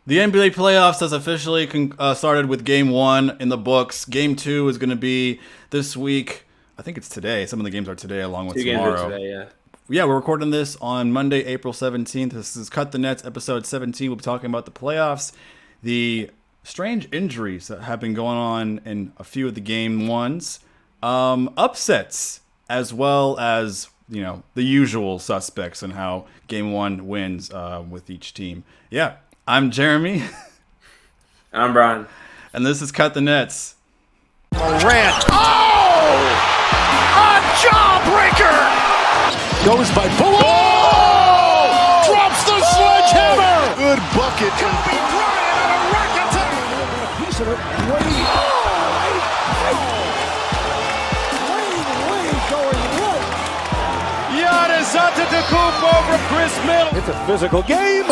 The NBA playoffs has officially started with Game 1 in the books. Game 2 is going to be this week. I think it's today. Some of the games are today along with Two games are tomorrow. today, yeah. Yeah, we're recording this on Monday, April 17th. This is Cut the Nets, episode 17. We'll be talking about the playoffs, the strange injuries that have been going on in a few of the Game 1s, upsets, as well as, the usual suspects and how Game 1 wins with each team. Yeah, I'm Jeremy, I'm Brian. and this is Cut the Nets. Morant. Oh! A jawbreaker! Goes by Bull. Oh! Drops the sledgehammer! Good bucket. Kobe Bryant on a rack attack! A piece of it. Wade. Wade going right. Giannis Antetokounmpo over Chris Middleton. It's a physical game.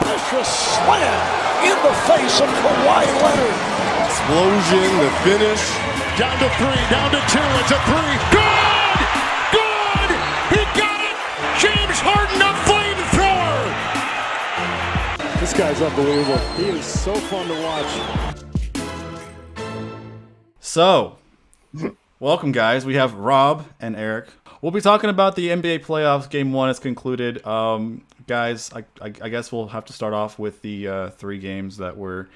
Vicious slam in the face of Kawhi Leonard. Explosion, the finish. Down to three, down to two, it's a three. Good! Good! He got it! James Harden, a flamethrower! This guy's unbelievable. He is so fun to watch. So, welcome, guys. We have Rob and Eric. We'll be talking about the NBA playoffs. Game 1 is concluded. Guys, I guess we'll have to start off with the three games that were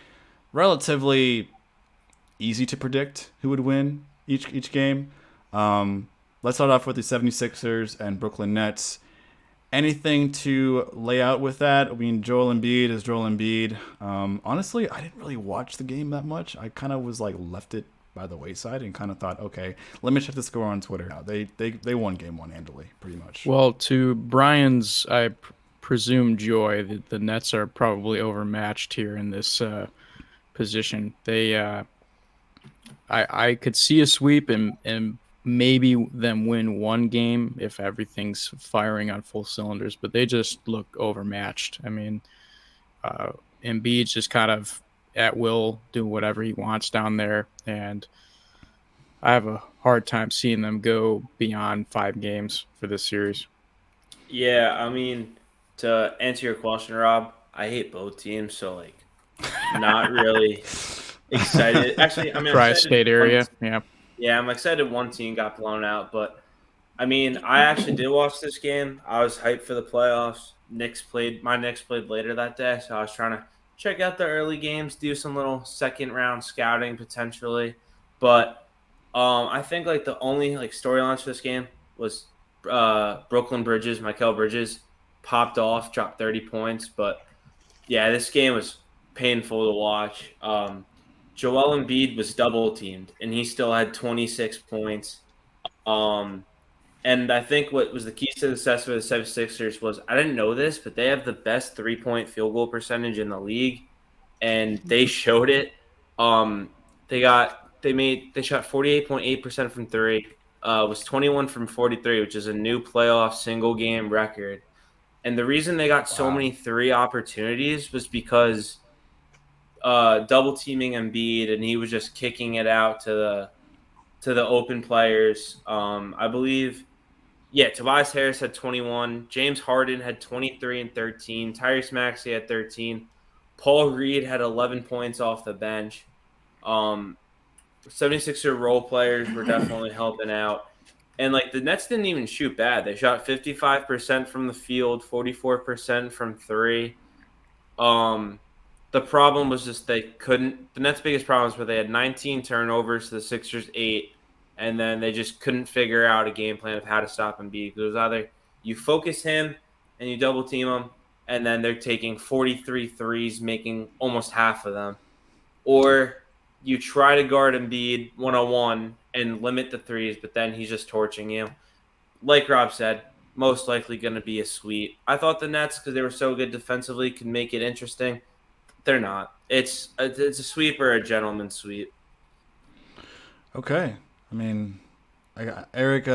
relatively easy to predict who would win each game. Let's start off with the 76ers and Brooklyn Nets. Anything to lay out with that? I mean, Joel Embiid is Joel Embiid. Honestly, I didn't really watch the game that much. I kind of was left it by the wayside and kind of thought, okay, let me check the score on Twitter. They won Game 1 handily, pretty much. Well, to Brian's, I presume joy, that the Nets are probably overmatched here in this position. I could see a sweep and maybe them win one game if everything's firing on full cylinders, but they just look overmatched. I mean, Embiid's just kind of at will do whatever he wants down there, and I have a hard time seeing them go beyond 5 games for this series. Yeah, I mean, to answer your question, Rob, I hate both teams, so not really excited. Actually, I'm Tri-state area, yeah. Yeah, I'm excited one team got blown out, but I mean, I actually did watch this game. I was hyped for the playoffs. My Knicks played later that day, so I was trying to check out the early games, do some little second round scouting potentially. But I think the only storylines for this game was Brooklyn Bridges, Mikal Bridges popped off, dropped 30 points. But yeah, this game was painful to watch. Joel Embiid was double teamed, and he still had 26 points. And I think what was the key to the success for the 76ers was, I didn't know this, but they have the best 3-point field goal percentage in the league, and they showed it. They shot 48.8% from three, was 21 from 43, which is a new playoff single game record. And the reason they got so many three opportunities was because double teaming Embiid, and he was just kicking it out to the open players. I believe. Yeah, Tobias Harris had 21. James Harden had 23 and 13. Tyrese Maxey had 13. Paul Reed had 11 points off the bench. 76er role players were definitely helping out. And, the Nets didn't even shoot bad. They shot 55% from the field, 44% from three. The problem was just they couldn't – the Nets' biggest problem was they had 19 turnovers to the Sixers' 8. And then they just couldn't figure out a game plan of how to stop Embiid. It was either you focus him and you double team him, and then they're taking 43 threes, making almost half of them. Or you try to guard Embiid one-on-one and limit the threes, but then he's just torching you. Like Rob said, most likely going to be a sweep. I thought the Nets, because they were so good defensively, could make it interesting. They're not. It's a sweep or a gentleman's sweep. Okay. I mean, Eric,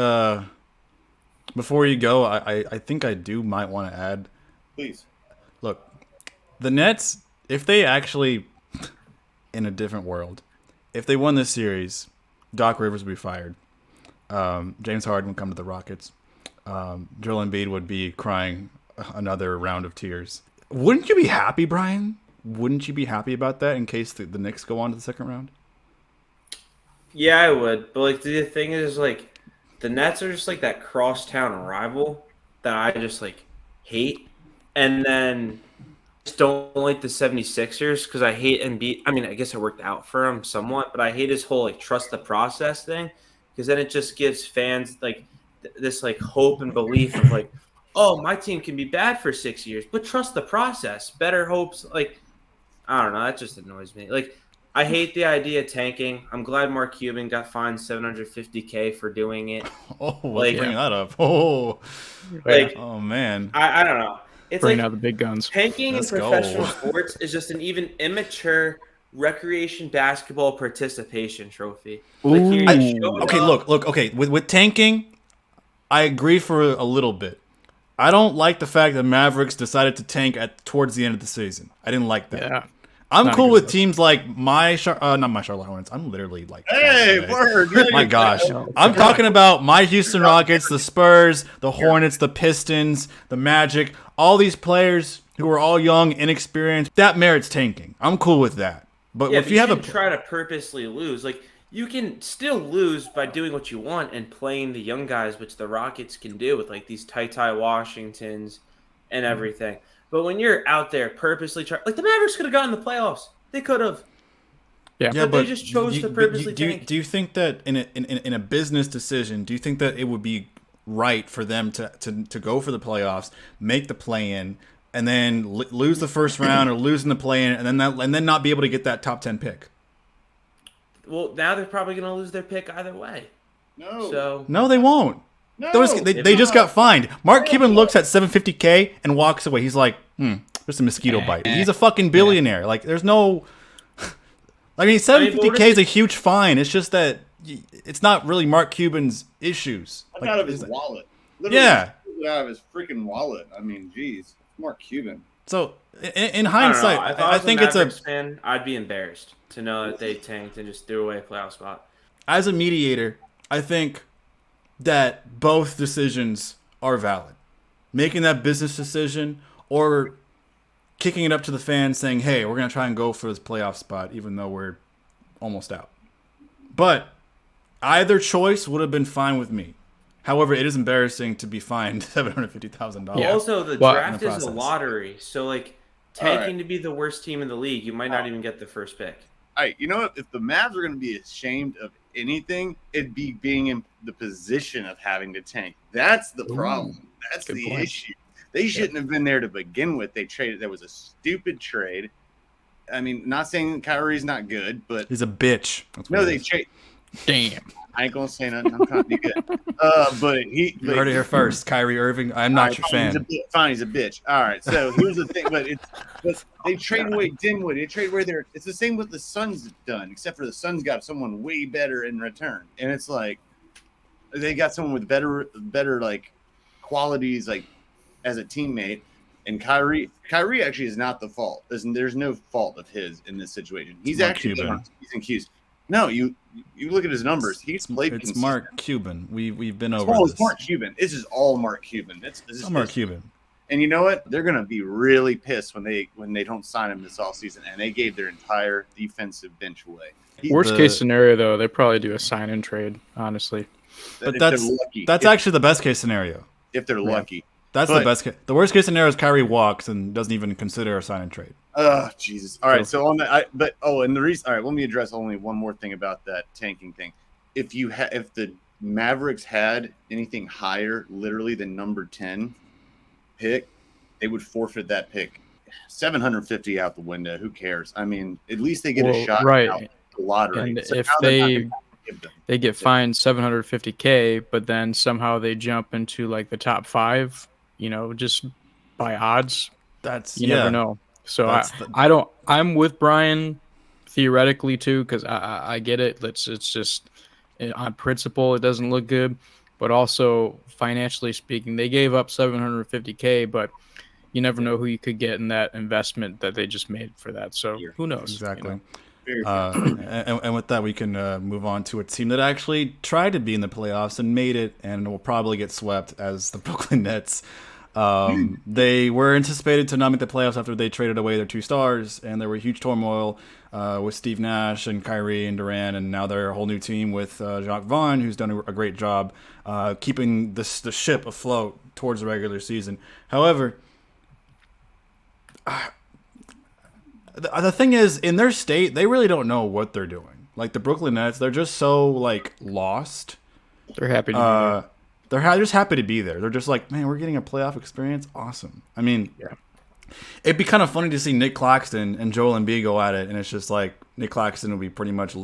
before you go, I think I might want to add. Please. Look, the Nets, if they actually, in a different world, if they won this series, Doc Rivers would be fired. James Harden would come to the Rockets. Joel Embiid would be crying another round of tears. Wouldn't you be happy, Brian? Wouldn't you be happy about that in case the Knicks go on to the second round? Yeah, I would. But like the thing is like the Nets are just like that crosstown rival that I just like hate. And then just don't like the 76ers because I hate Embiid. I mean, I guess it worked out for him somewhat, but I hate his whole like trust the process thing because then it just gives fans like this like hope and belief of like, oh, my team can be bad for 6 years, but trust the process. Better hopes. Like, I don't know. That just annoys me. Like, I hate the idea of tanking. I'm glad Mark Cuban got fined $750K for doing it. Oh, let's Like, bring that up. Oh, like, oh man. I don't know. It's Bring like out the big guns. tanking Let's in go. professional sports is just an even immature recreation basketball participation trophy. Like, Ooh. Okay, look. Okay, with tanking, I agree for a little bit. I don't like the fact that Mavericks decided to tank towards the end of the season. I didn't like that. Yeah. I'm Not a cool good with look. teams like not my Charlotte Hornets. I'm literally like, Hey, word. my gosh. I'm talking about my Houston Rockets, the Spurs, the Hornets, the Pistons, the Magic, all these players who are all young, inexperienced. That merits tanking. I'm cool with that. But yeah, if you have a try to purposely lose, like you can still lose by doing what you want and playing the young guys, which the Rockets can do with like these Ty Washingtons and everything. But when you're out there purposely trying, like the Mavericks could have gotten the playoffs, they could have. Yeah. Yeah, But they just chose to purposely do tank. you think that in a business decision, do you think that it would be right for them to go for the playoffs, make the play-in, and then lose the first round or lose in the play-in, and then not be able to get that top 10 pick? Well, now they're probably going to lose their pick either way. No. So No, they won't. No. They just got fined. Mark Cuban looks at $750K and walks away. He's like, there's a mosquito bite. He's a fucking billionaire. Like, there's no. I mean, $750K is a huge fine. It's just that it's not really Mark Cuban's issues. Like, out of his wallet. Yeah. Out of his freaking wallet. I mean, geez. Mark Cuban. So in I hindsight, don't know. If I was think a it's a. Mavericks fan, I'd be embarrassed to know that they tanked and just threw away a playoff spot. As a mediator, I think that both decisions are valid. Making that business decision or kicking it up to the fans saying, hey, we're going to try and go for this playoff spot even though we're almost out. But either choice would have been fine with me. However, it is embarrassing to be fined $750,000. Yeah. Also, the Well, draft in the is a process. lottery, so like tanking to be the worst team in the league, you might not even get the first pick. All right, you know what? If the Mavs are going to be ashamed of anything, it'd be being in the position of having to tank. That's the problem. That's good the point. issue. They shouldn't have been there to begin with. They traded. That was a stupid trade. I mean, not saying Kyrie's not good, but He's a bitch. That's what no, it they is. traded. Damn. I ain't gonna say nothing. I'm trying to be good. But he. You heard it here first. Kyrie Irving, I'm not your fan. Fine, he's a bitch. All right. So here's the thing, but they trade away Dinwiddie. They trade away their. It's the same with the Suns have done, except for the Suns got someone way better in return, and it's like they got someone with better like qualities, like as a teammate. And Kyrie actually is not the fault. There's no fault of his in this situation. He's Mark actually Cuban. he's accused. No, you look at his numbers. He's played. It's consistent. Mark Cuban. We've been over Oh, this. it's Mark Cuban. This is all Mark Cuban. This is Mark Cuban. And you know what? They're gonna be really pissed when they don't sign him this offseason. And they gave their entire defensive bench away. Worst case scenario, though, they probably do a sign and trade, honestly. But if that's they're lucky. that's actually the best case scenario. if they're lucky. That's But- the best case. The worst case scenario is Kyrie walks and doesn't even consider a sign and trade. Oh, Jesus. All right. So on that, and the reason. All right. Let me address only one more thing about that tanking thing. If the Mavericks had anything higher, literally than number 10 pick, they would forfeit that pick. 750 out the window. Who cares? I mean, at least they get a shot right. out the lottery. And So if now they're not they gonna give them. they get fined 750K, but then somehow they jump into like the top 5, just by odds, That's you never know. So That's I'm with Brian theoretically too, because I get it. It's just on principle it doesn't look good, but also financially speaking, they gave up 750K, but you never know who you could get in that investment that they just made for that. So who knows? Exactly. Very And with that, we can move on to a team that actually tried to be in the playoffs and made it, and will probably get swept as the Brooklyn Nets. They were anticipated to not make the playoffs after they traded away their 2 stars, and there were huge turmoil with Steve Nash and Kyrie and Durant, and now they're a whole new team with Jacques Vaughn, who's done a great job keeping the ship afloat towards the regular season. However, the thing is, in their state, they really don't know what they're doing. Like the Brooklyn Nets, they're just so like lost. They're happy to be there. They're just happy to be there. They're just like, man, we're getting a playoff experience. Awesome. I mean, Yeah. It'd be kind of funny to see Nick Claxton and Joel Embiid go at it, and it's just like Nick Claxton would be pretty much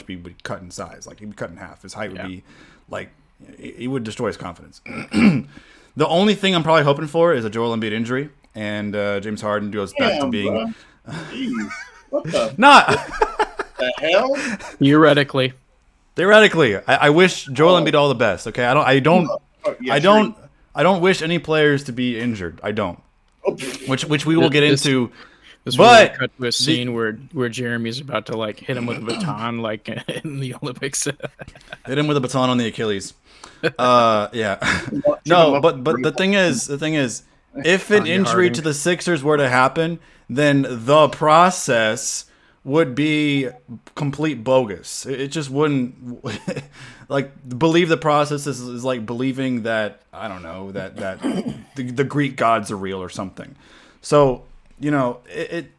be cut in size. Like he'd be cut in half. His height would be like he would destroy his confidence. The only thing I'm probably hoping for is a Joel Embiid injury, and James Harden goes back to being What the, not. the hell? Theoretically. Theoretically, I wish Joel Embiid all the best. Okay, I don't wish any players to be injured. I don't. Which we will get into. This But will cut to a scene where Jeremy's about to like hit him with a baton like in the Olympics. Hit him with a baton on the Achilles. Yeah. No, but the thing is, if an injury to the Sixers were to happen, then the process would be complete bogus. It just wouldn't like believe the process is like believing that I don't know that the Greek gods are real or something. So it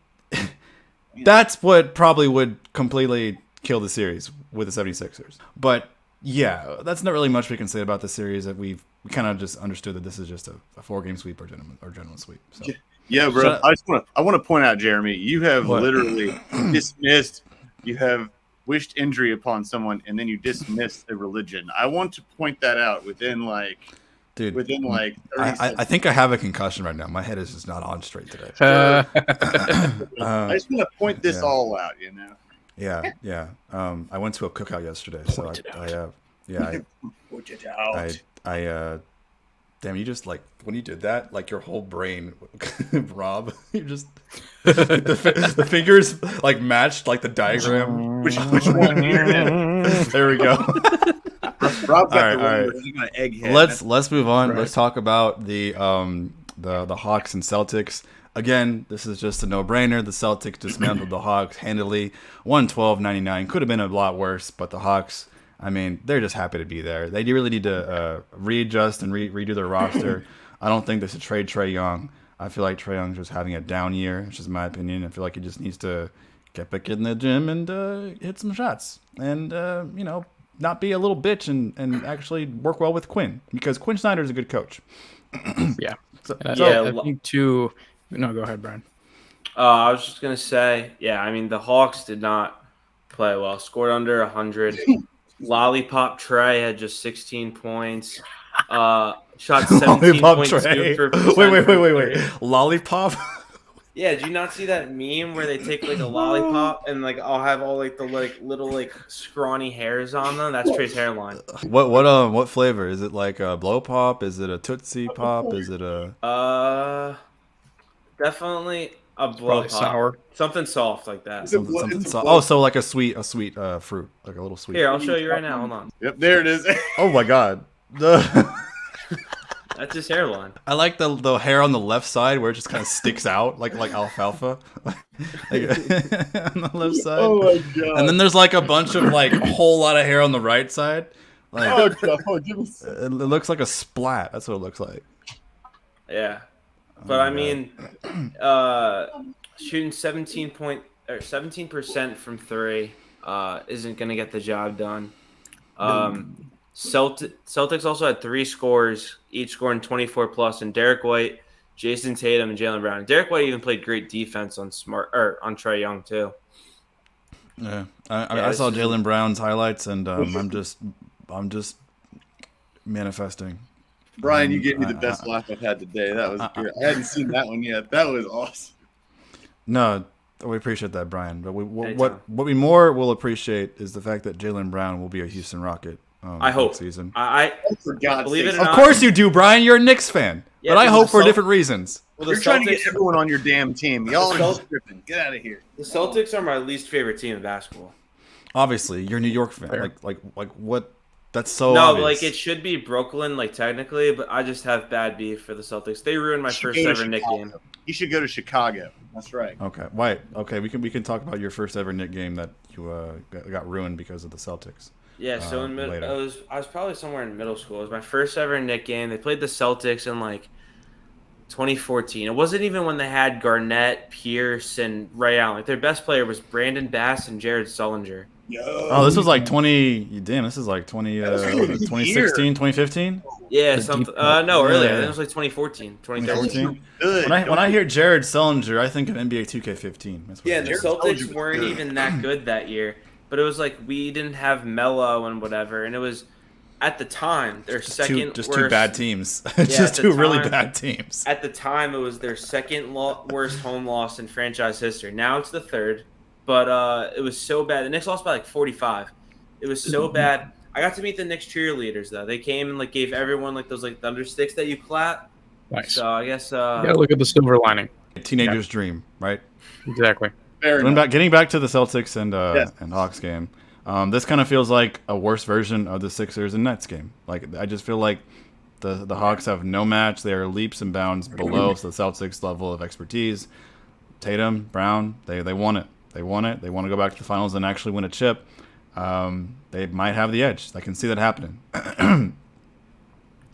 that's what probably would completely kill the series with the 76ers. But yeah, that's not really much we can say about the series. That we kind of just understood that this is just a 4-game sweep or general sweep. So. Yeah, bro. I want to point out, Jeremy, you have literally dismissed. You have wished injury upon someone, and then you dismissed a religion. I want to point that out within 30 seconds. I think I have a concussion right now. My head is just not on straight today. I just want to point this all out, Yeah. I went to a cookout yesterday, so Point it out. Damn, you just like when you did that, like your whole brain, Rob, you just the fingers like matched like the diagram. Which one here? There we go. Rob got All right. He's got an egghead. Let's move on. Right. Let's talk about the Hawks and Celtics. Again, this is just a no-brainer. The Celtics dismantled the Hawks handily, 112-99. Could have been a lot worse, but the Hawks, I mean, they're just happy to be there. They really need to readjust and redo their roster. I don't think they should trade Trae Young. I feel like Trae Young's just having a down year, which is my opinion. I feel like he just needs to get back in the gym and hit some shots and, not be a little bitch and actually work well with Quinn, because Quinn Snyder's a good coach. Yeah. Yeah. I think too. No, go ahead, Brian. I was just gonna say, yeah. I mean, the Hawks did not play well. Scored under 100. Lollipop Trey had just 16 points. Shot 17.2 for Wait. Lollipop? Yeah, did you not see that meme where they take like a lollipop and like I'll have all like the little like scrawny hairs on them? That's Trey's hairline. What flavor? Is it like a blow pop? Is it a Tootsie Pop? Is it a definitely a blow pop. Sour. Something soft like that. something soft? Oh, so like a sweet fruit, like a little sweet. Here, I'll show you right now. Hold on. Yep, there it is. Oh my god. That's his hairline. I like the hair on the left side where it just kind of sticks out like alfalfa like, on the left side. Oh my god. And then there's like a bunch of like a whole lot of hair on the right side. Like it looks like a splat. That's what it looks like. Yeah. But I mean, shooting 17% from 3 isn't going to get the job done. Celtics also had 3 scores, each scoring 24 plus, and Derek White, Jason Tatum, and Jaylen Brown. Derek White even played great defense on on Trae Young too. Yeah, I saw Jaylen Brown's highlights, and I'm just manifesting. Brian, you gave me the best laugh I've had today. That was great. I hadn't seen that one yet. That was awesome. No, we appreciate that, Brian. But what we more will appreciate is the fact that Jaylen Brown will be a Houston Rocket. I hope. Season. I believe it or not. Of course you do, Brian. You're a Knicks fan. Yeah, but I hope for different reasons. Well, You're trying to get everyone on your damn team. Y'all are just tripping. Get out of here. The Celtics are my least favorite team in basketball. Obviously, you're a New York fan. Like what? That's so No, obvious. like it should be Brooklyn, like technically, but I just have bad beef for the Celtics. They ruined my first ever Knick game. You should go to Chicago. That's right. Okay, wait. Okay, we can talk about your first ever Knick game that you got ruined because of the Celtics. Yeah, so later. I was probably somewhere in middle school. It was my first ever Knick game. They played the Celtics in like 2014. It wasn't even when they had Garnett, Pierce, and Ray Allen. Like their best player was Brandon Bass and Jared Sullinger. Oh, this was like 20. Damn, this is like 2016, 2015. Yeah, something. No, earlier. Yeah. I think it was like 2014, 2013. Good. When I hear Jared Sullinger, I think of NBA 2K15. That's what Yeah, it and the is. Celtics weren't even that good that year. But it was like we didn't have Melo and whatever, and it was at the time their second just worst. two bad teams. Yeah, just at two the really time- bad teams. At the time, it was their second worst home loss in franchise history. Now it's the third, but it was so bad. The Knicks lost by like 45. It was so bad. I got to meet the Knicks cheerleaders though. They came and like gave everyone like those like thunder sticks that you clap. Nice. So I guess You gotta look at the silver lining. Teenager's dream, right? Exactly. Getting back to the Celtics and Yes. and Hawks game, this kind of feels like a worse version of the Sixers and Nets game. Like I just feel like the Hawks have no match. They are leaps and bounds below the Celtics level of expertise. Tatum, Brown, they want it. They want it. They want to go back to the finals and actually win a chip. They might have the edge. I can see that happening.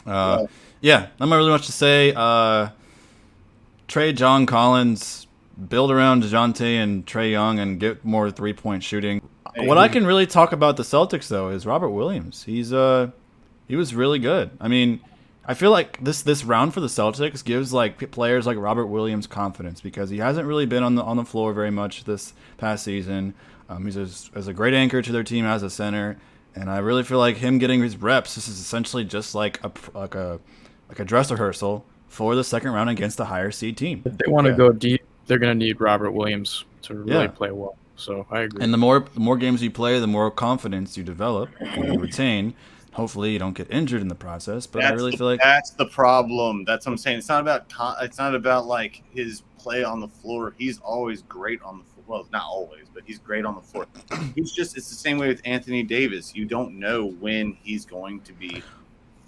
Yeah, not really much to say. Trade John Collins, build around DeJounte and Trae Young, and get more 3-point shooting. What I can really talk about the Celtics though is Robert Williams. He was really good. I mean, I feel like this round for the Celtics gives like players like Robert Williams confidence because he hasn't really been on the floor very much this past season. He's as a great anchor to their team as a center, and I really feel like him getting his reps. This is essentially just like a dress rehearsal for the second round against the higher seed team. If they want to go deep, they're going to need Robert Williams to really play well. So I agree. And the more games you play, the more confidence you develop and you retain. Hopefully, you don't get injured in the process. But I really feel like that's the problem. That's what I'm saying. It's not about like his play on the floor. He's always great on the floor. Well, not always, but he's great on the floor. It's the same way with Anthony Davis. You don't know when he's going to be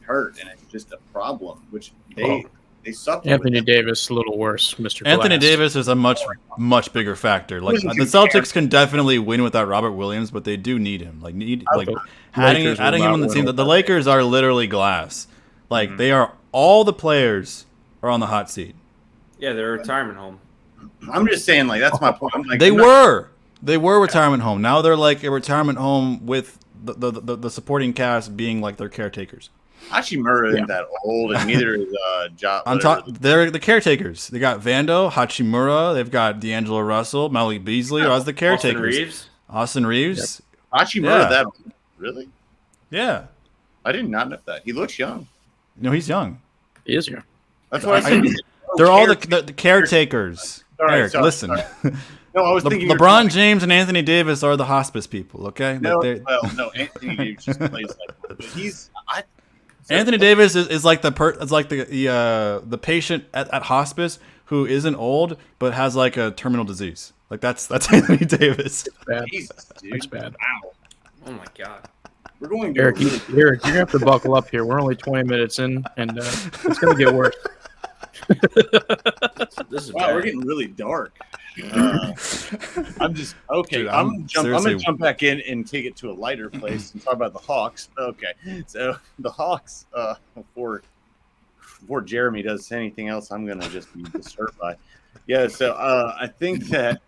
hurt, and it's just a problem. Which they suffer. Anthony Davis a little worse, Mr. Anthony Glass. Davis is a much bigger factor. Like the Celtics can definitely win without Robert Williams, but they do need him. Adding him on the team. The Lakers are literally glass. Like they are all the players are on the hot seat. Yeah, they're a retirement home. I'm just saying, like that's my point. I'm like, They were retirement home. Now they're like a retirement home with the supporting cast being like their caretakers. Hachimura isn't that old, and neither is Job. On top, they're the caretakers. They got Vando, Hachimura. They've got D'Angelo Russell, Malik Beasley as the caretakers. Austin Reeves. Hachimura, that old? Really? Yeah. I did not know that. He looks young. No, he's young. He is young. That's what I said. They're all the caretakers. Eric, listen. No, I was thinking LeBron James and Anthony Davis are the hospice people. Okay. No, Anthony Davis just plays like. But he's. Anthony Davis is like the patient at hospice who isn't old but has like a terminal disease. Like that's Anthony Davis. Bad. Jesus, dude. That's bad. Wow. Oh my god. We're going to Eric, you're gonna have to buckle up here. We're only 20 minutes in, and it's gonna get worse. This is wow, bad. we're getting really dark. I'm just okay. Dude, I'm gonna jump back in and take it to a lighter place and talk about the Hawks. Okay, so the Hawks. Before Jeremy does anything else, I'm gonna just be disturbed by. Yeah, so I think that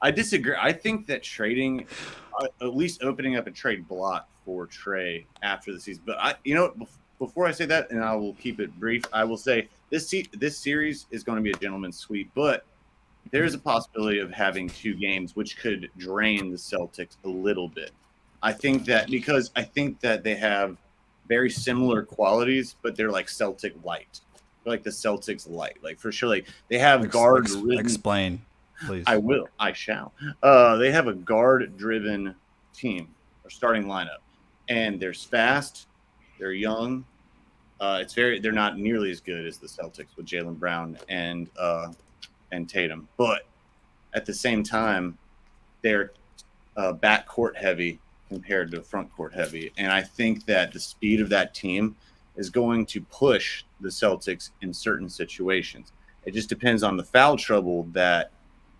I disagree. I think that trading, at least opening up a trade block for Trae after the season. But before I say that, and I will keep it brief, I will say this series is going to be a gentleman's sweep, but there is a possibility of having 2 games, which could drain the Celtics a little bit. I think that because I think that they have very similar qualities, but they're like Celtic light. They're like the Celtics light. Like for sure, like they have guard. Explain, please. I will. I shall. They have a guard-driven team or starting lineup, and they're fast. They're young. They're not nearly as good as the Celtics with Jaylen Brown and Tatum, but at the same time, they're backcourt heavy compared to front court heavy. And I think that the speed of that team is going to push the Celtics in certain situations. It just depends on the foul trouble that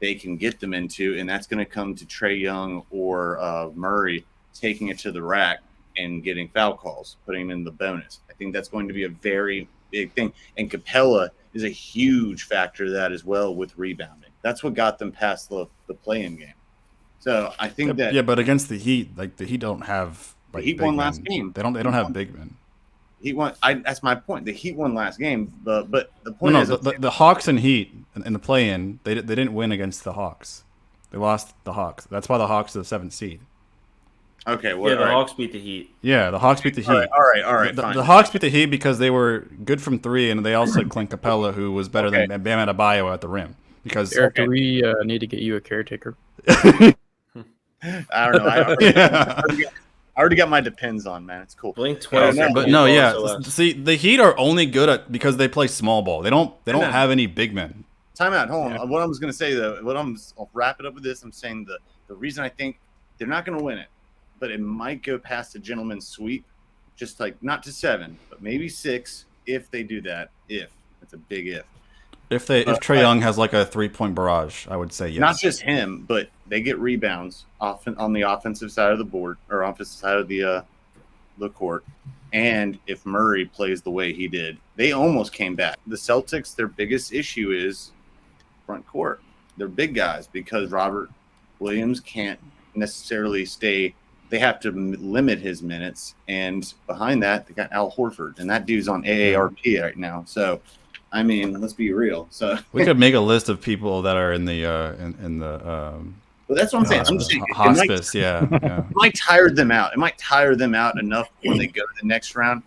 they can get them into, and that's going to come to Trae Young or Murray taking it to the rack and getting foul calls, putting them in the bonus. I think that's going to be a very big thing. And Capella is a huge factor to that as well with rebounding. That's what got them past the play-in game. So I think that but against the Heat, like the Heat don't have like the Heat won last game. They don't have big men. Heat won. That's my point. The Heat won last game, but the point is the Hawks and Heat in the play-in, they didn't win against the Hawks. They lost the Hawks. That's why the Hawks are the 7th seed. Okay, well, yeah, the Hawks beat the Heat. Yeah, the Hawks beat the Heat. All right. The Hawks beat the Heat because they were good from 3, and they also had Clint Capella, who was better than Bam Adebayo at the rim. Because Eric, do we need to get you a caretaker? I don't know. I already got my depends on, man. It's cool. Blink twice. But no, yeah. See, the Heat are only good at because they play small ball. They don't have any big men. Time out. Hold on. What I was going to say though, I'll wrap it up with this. I'm saying the reason I think they're not going to win it, but it might go past a gentleman's sweep, just like not to 7, but maybe 6 if they do that. If it's a big if. If Trae Young has like a 3-point barrage, I would say yes. Not just him, but they get rebounds often on the offensive side of the board or offensive side of the court. And if Murray plays the way he did, they almost came back. The Celtics, their biggest issue is front court. They're big guys because Robert Williams can't necessarily stay. They have to limit his minutes. And behind that, they got Al Horford, and that dude's on AARP right now. So, I mean, let's be real. So we could make a list of people that are in the But that's what I'm saying. I'm saying hospice. Yeah. It might tire them out. It might tire them out enough when they go to the next round.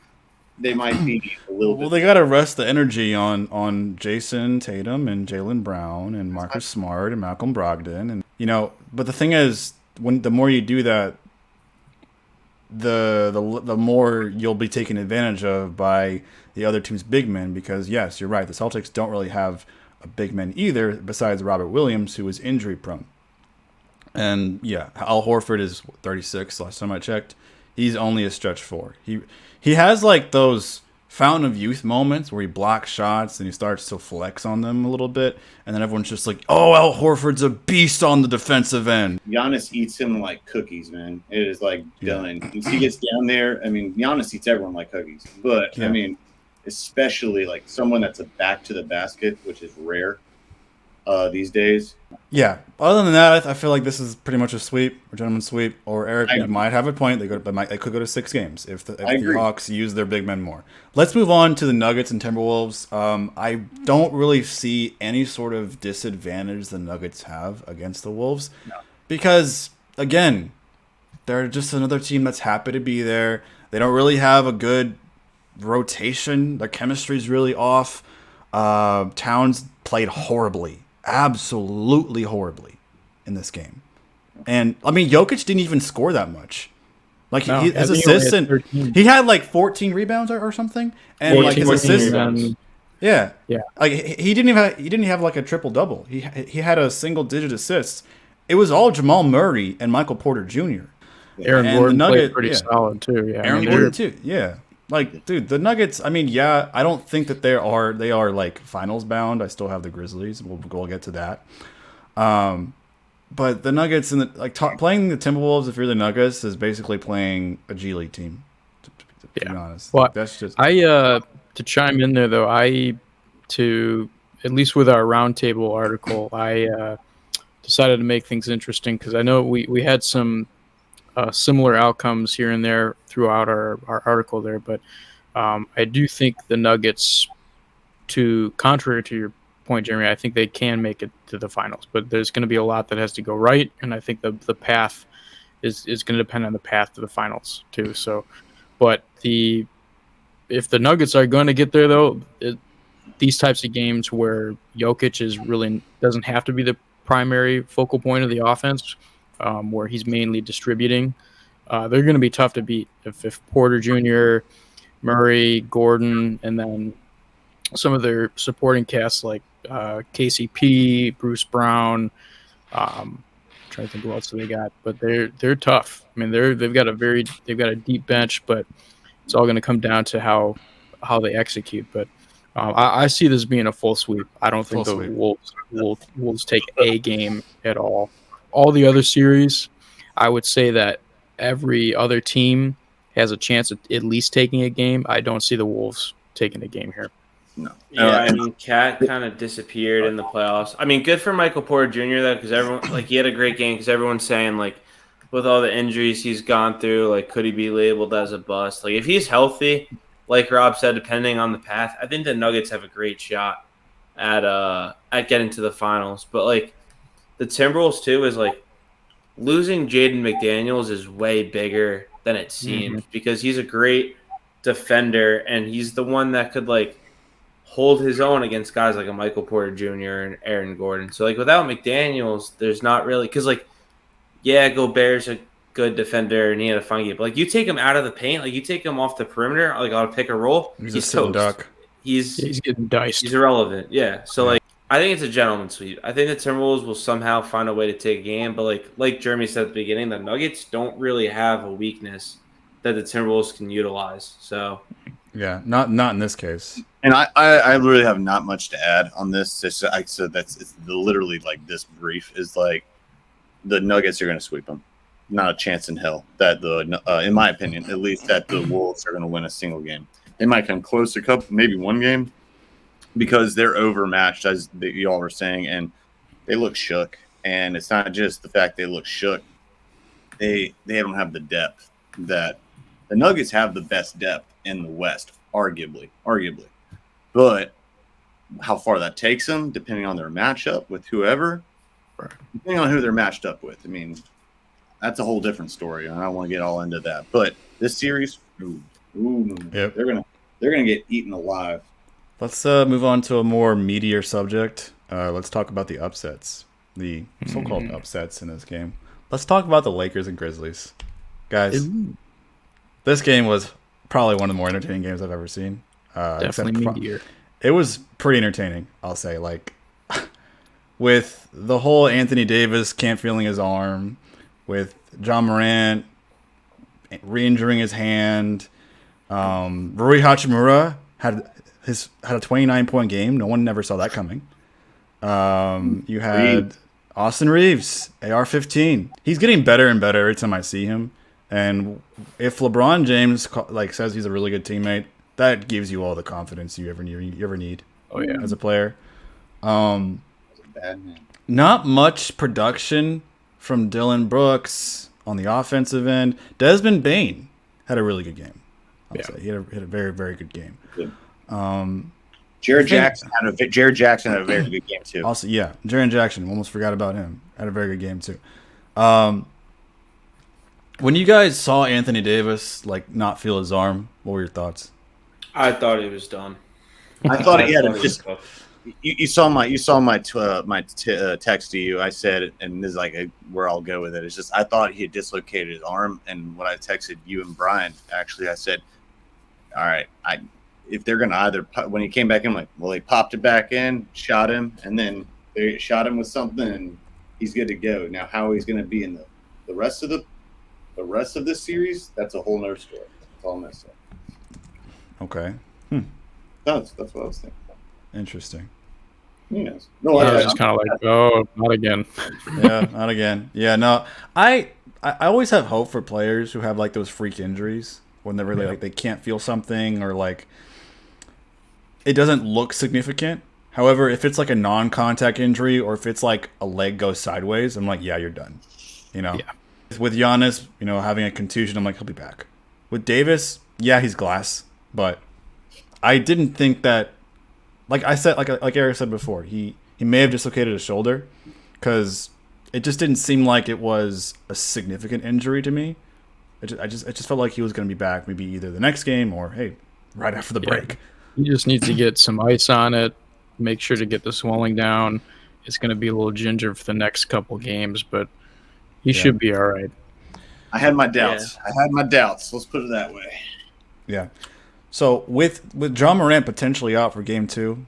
They might be a little bit. Well, they got to rest the energy on Jason Tatum and Jaylen Brown and Marcus Smart and Malcolm Brogdon, and But the thing is, the more you do that, the more you'll be taken advantage of by the other team's big men. Because yes, you're right. The Celtics don't really have a big man either, besides Robert Williams, who is injury prone. And yeah, Al Horford is 36. Last time I checked, he's only a stretch 4. He has like those fountain of youth moments where he blocks shots and he starts to flex on them a little bit, and then everyone's just like, "Oh, Al Horford's a beast on the defensive end." Giannis eats him like cookies, man. It is like done. Once he gets down there, I mean, Giannis eats everyone like cookies, but I mean, especially like someone that's a back to the basket, which is rare these days. Yeah. Other than that, I feel like this is pretty much a sweep, a gentleman's sweep. Or Eric, you might have a point. They could go to 6 games if the Hawks use their big men more. Let's move on to the Nuggets and Timberwolves. I don't really see any sort of disadvantage the Nuggets have against the Wolves, because again, they're just another team that's happy to be there. They don't really have a good rotation. Their chemistry's really off. Towns played horribly. Absolutely horribly in this game. And I mean, Jokic didn't even score that much. Like his assists, and he had like 14 rebounds or something, and like his assists. Yeah. Like he didn't have like a triple double. He had a single digit assists. It was all Jamal Murray and Michael Porter Jr. Aaron Gordon played pretty solid too. Yeah, Aaron Gordon too. Yeah. Like, dude, the Nuggets, I mean, I don't think that they are like finals bound. I still have the Grizzlies. We'll get to that. But the Nuggets and playing the Timberwolves, if you're the Nuggets, is basically playing a G League team. To be honest, well, that's just to chime in there though. At least with our roundtable article, I decided to make things interesting because I know we had some similar outcomes here and there throughout our article there, but I do think the Nuggets, contrary to your point, Jeremy, I think they can make it to the finals, but there's going to be a lot that has to go right, and I think the path is going to depend on the path to the finals too. So, but if the Nuggets are going to get there though, these types of games where Jokic doesn't have to be the primary focal point of the offense, where he's mainly distributing, they're going to be tough to beat. If Porter Jr., Murray, Gordon, and then some of their supporting casts like KCP, Bruce Brown, trying to think who else they got, but they're tough. I mean, they've got a deep bench, but it's all going to come down to how they execute. But I see this being a full sweep. I don't think Full the sweep. Wolves take a game at all. All the other series, I would say that every other team has a chance at least taking a game. I don't see the Wolves taking a game here. No. Yeah, I mean, Cat kind of disappeared in the playoffs. I mean, good for Michael Porter Jr. though, because everyone he had a great game. Because everyone's saying with all the injuries he's gone through, could he be labeled as a bust? If he's healthy, like Rob said, depending on the path, I think the Nuggets have a great shot at getting to the finals. But the Timberwolves too is losing Jaden McDaniels is way bigger than it seems because he's a great defender and he's the one that could hold his own against guys like a Michael Porter Jr. and Aaron Gordon. So without McDaniels, there's not really because Gobert's a good defender and he had a fun game. But you take him out of the paint, you take him off the perimeter, on a pick and roll, He's he's a sitting toast. duck. He's getting diced. He's irrelevant. Yeah. So I think it's a gentleman's sweep. I think the Timberwolves will somehow find a way to take a game. But like Jeremy said at the beginning, the Nuggets don't really have a weakness that the Timberwolves can utilize. So Yeah, not in this case. And I really have not much to add on this. It's literally this brief is the Nuggets are going to sweep them. Not a chance in hell that in my opinion, at least that the Wolves are going to win a single game. They might come close to maybe one game because they're overmatched, as you all were saying, and they look shook. And it's not just the fact they look shook; they don't have the depth that the Nuggets have. The best depth in the West, arguably. But how far that takes them, depending on their matchup with whoever, depending on who they're matched up with. I mean, that's a whole different story, and I don't want to get all into that. But this series, Yep. they're gonna get eaten alive. Let's move on to a more meatier subject. Let's talk about the upsets, the so-called upsets in this game. Let's talk about the Lakers and Grizzlies. Guys, this game was probably one of the more entertaining games I've ever seen. Definitely meatier. It was pretty entertaining, I'll say. With the whole Anthony Davis can't feeling his arm, with John Morant re-injuring his hand, Rui Hachimura had a 29-point game. No one never saw that coming. You had Austin Reeves, AR-15. He's getting better and better every time I see him. And if LeBron James says he's a really good teammate, that gives you all the confidence you ever need. Oh yeah, as a player. Bad man. Not much production from Dylan Brooks on the offensive end. Desmond Bane had a really good game. I'll say. He had a very, very good game. Good. Jared Jackson had a very good game too. Also, yeah, Jaren Jackson. Almost forgot about him. Had a very good game too. When you guys saw Anthony Davis not feel his arm, what were your thoughts? I thought he was done. I thought he had You saw my text to you. I said, and this is where I'll go with it. It's just I thought he had dislocated his arm, and when I texted you and Brian, actually, I said, "All right, if they're gonna when he came back in, they popped it back in, shot him, and then they shot him with something, and he's good to go. Now, how he's gonna be in the rest of this series, that's a whole nother story. That's all I'm gonna say. Okay, That's what I was thinking. interesting. Yes. I was just kind of oh, not again. Yeah, not again. Yeah, no. I always have hope for players who have those freak injuries when they're really they can't feel something or it doesn't look significant. However, if it's a non-contact injury or if it's a leg goes sideways, I'm yeah, you're done. Yeah. With Giannis, having a contusion, I'm he'll be back. With Davis, yeah, he's glass, but I didn't think that. Like I said, like Erik said before, he may have dislocated his shoulder because it just didn't seem like it was a significant injury to me. It just felt like he was going to be back maybe either the next game or right after the break. He just needs to get some ice on it, make sure to get the swelling down. It's going to be a little ginger for the next couple games, but he should be all right. I had my doubts. Let's put it that way. Yeah. So with John Morant potentially out for Game 2,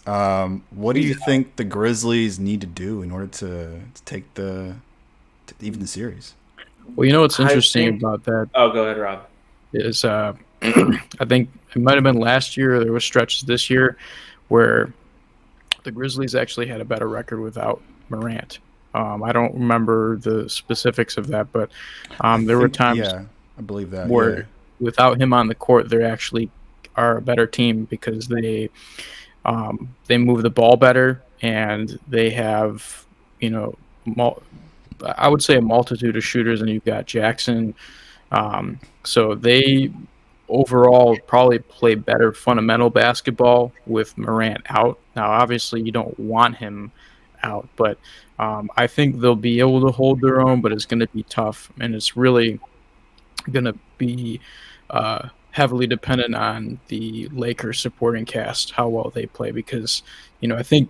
what do you think the Grizzlies need to do in order to take the even the series. Well, you know what's interesting think- about that Oh, go ahead, Rob. is I think it might have been last year, or there was stretches this year where the Grizzlies actually had a better record without Morant. I don't remember the specifics of that, but there were times I believe that. where without him on the court, they actually are a better team because they move the ball better and they have, I would say a multitude of shooters, and you've got Jackson. So they overall probably play better fundamental basketball with Morant out. Now, obviously, you don't want him out, but I think they'll be able to hold their own, but it's going to be tough, and it's really going to be heavily dependent on the Lakers supporting cast, how well they play, because I think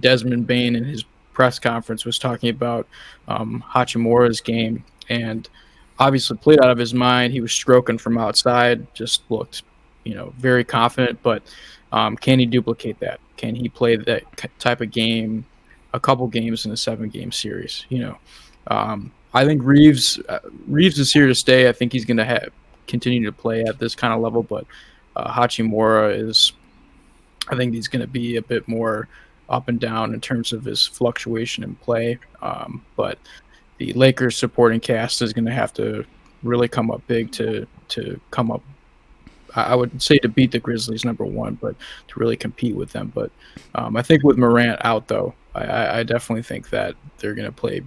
Desmond Bain in his press conference was talking about Hachimura's game, and obviously played out of his mind. He was stroking from outside, just looked very confident, but can he duplicate that? Can he play that type of game a couple games in a 7-game series? I think Reeves is here to stay. I think he's going to continue to play at this kind of level, but Hachimura I think he's going to be a bit more up and down in terms of his fluctuation in play. But the Lakers supporting cast is going to have to really come up big to come up. I would say to beat the Grizzlies, number one, but to really compete with them. But I think with Morant out, though, I definitely think that they're going to play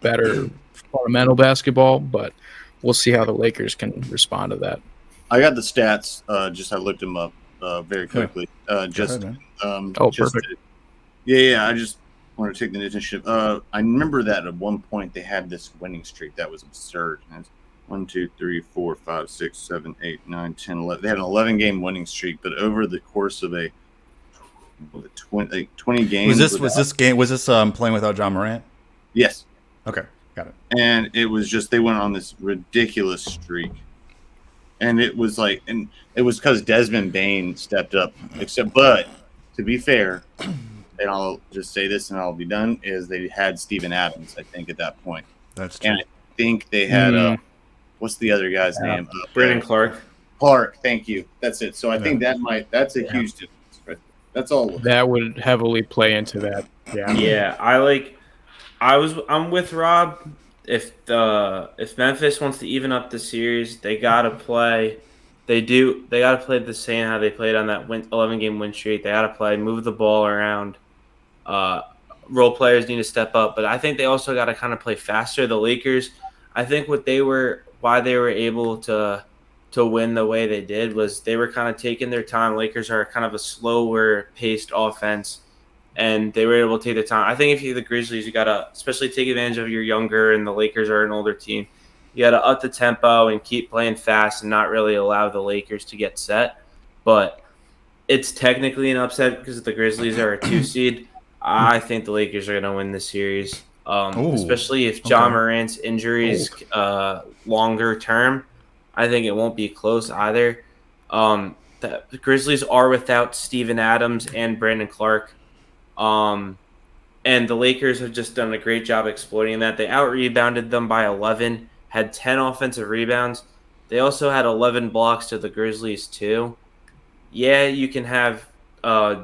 better fundamental basketball, but we'll see how the Lakers can respond to that. I got the stats. I looked them up very quickly. Perfect. I just want to take the initiative. I remember that at one point they had this winning streak that was absurd. And it's 1, 2, 3, 4, 5, 6, 7, 8, 9, 10, 11. They had an 11-game winning streak, but over the course of a 20 games. Was this playing without John Morant? Yes. Okay, got it. And it was just they went on this ridiculous streak, and it was because Desmond Bain stepped up. But to be fair, and I'll just say this and I'll be done, is they had Steven Adams, I think, at that point. That's true. And I think they had what's the other guy's name? Brandon Clark. Clark, thank you. That's it. So I think that's a huge difference. Right? That's all. That would heavily play into that. Yeah. Yeah, I'm with Rob. If Memphis wants to even up the series, they gotta play. They gotta play the same how they played on that 11-game win streak. They gotta play, move the ball around. Role players need to step up, but I think they also gotta kind of play faster. The Lakers, I think why they were able to win the way they did was they were kind of taking their time. Lakers are kind of a slower paced offense, and they were able to take their time. I think if you're the Grizzlies, you got to especially take advantage of your younger, and the Lakers are an older team. You got to up the tempo and keep playing fast and not really allow the Lakers to get set. But it's technically an upset because the Grizzlies are a 2 seed. I think the Lakers are going to win the series, especially if John Morant's injuries longer term. I think it won't be close either. The Grizzlies are without Steven Adams and Brandon Clark. And the Lakers have just done a great job exploiting that. They out-rebounded them by 11, had 10 offensive rebounds. They also had 11 blocks to the Grizzlies, too. Yeah, you can have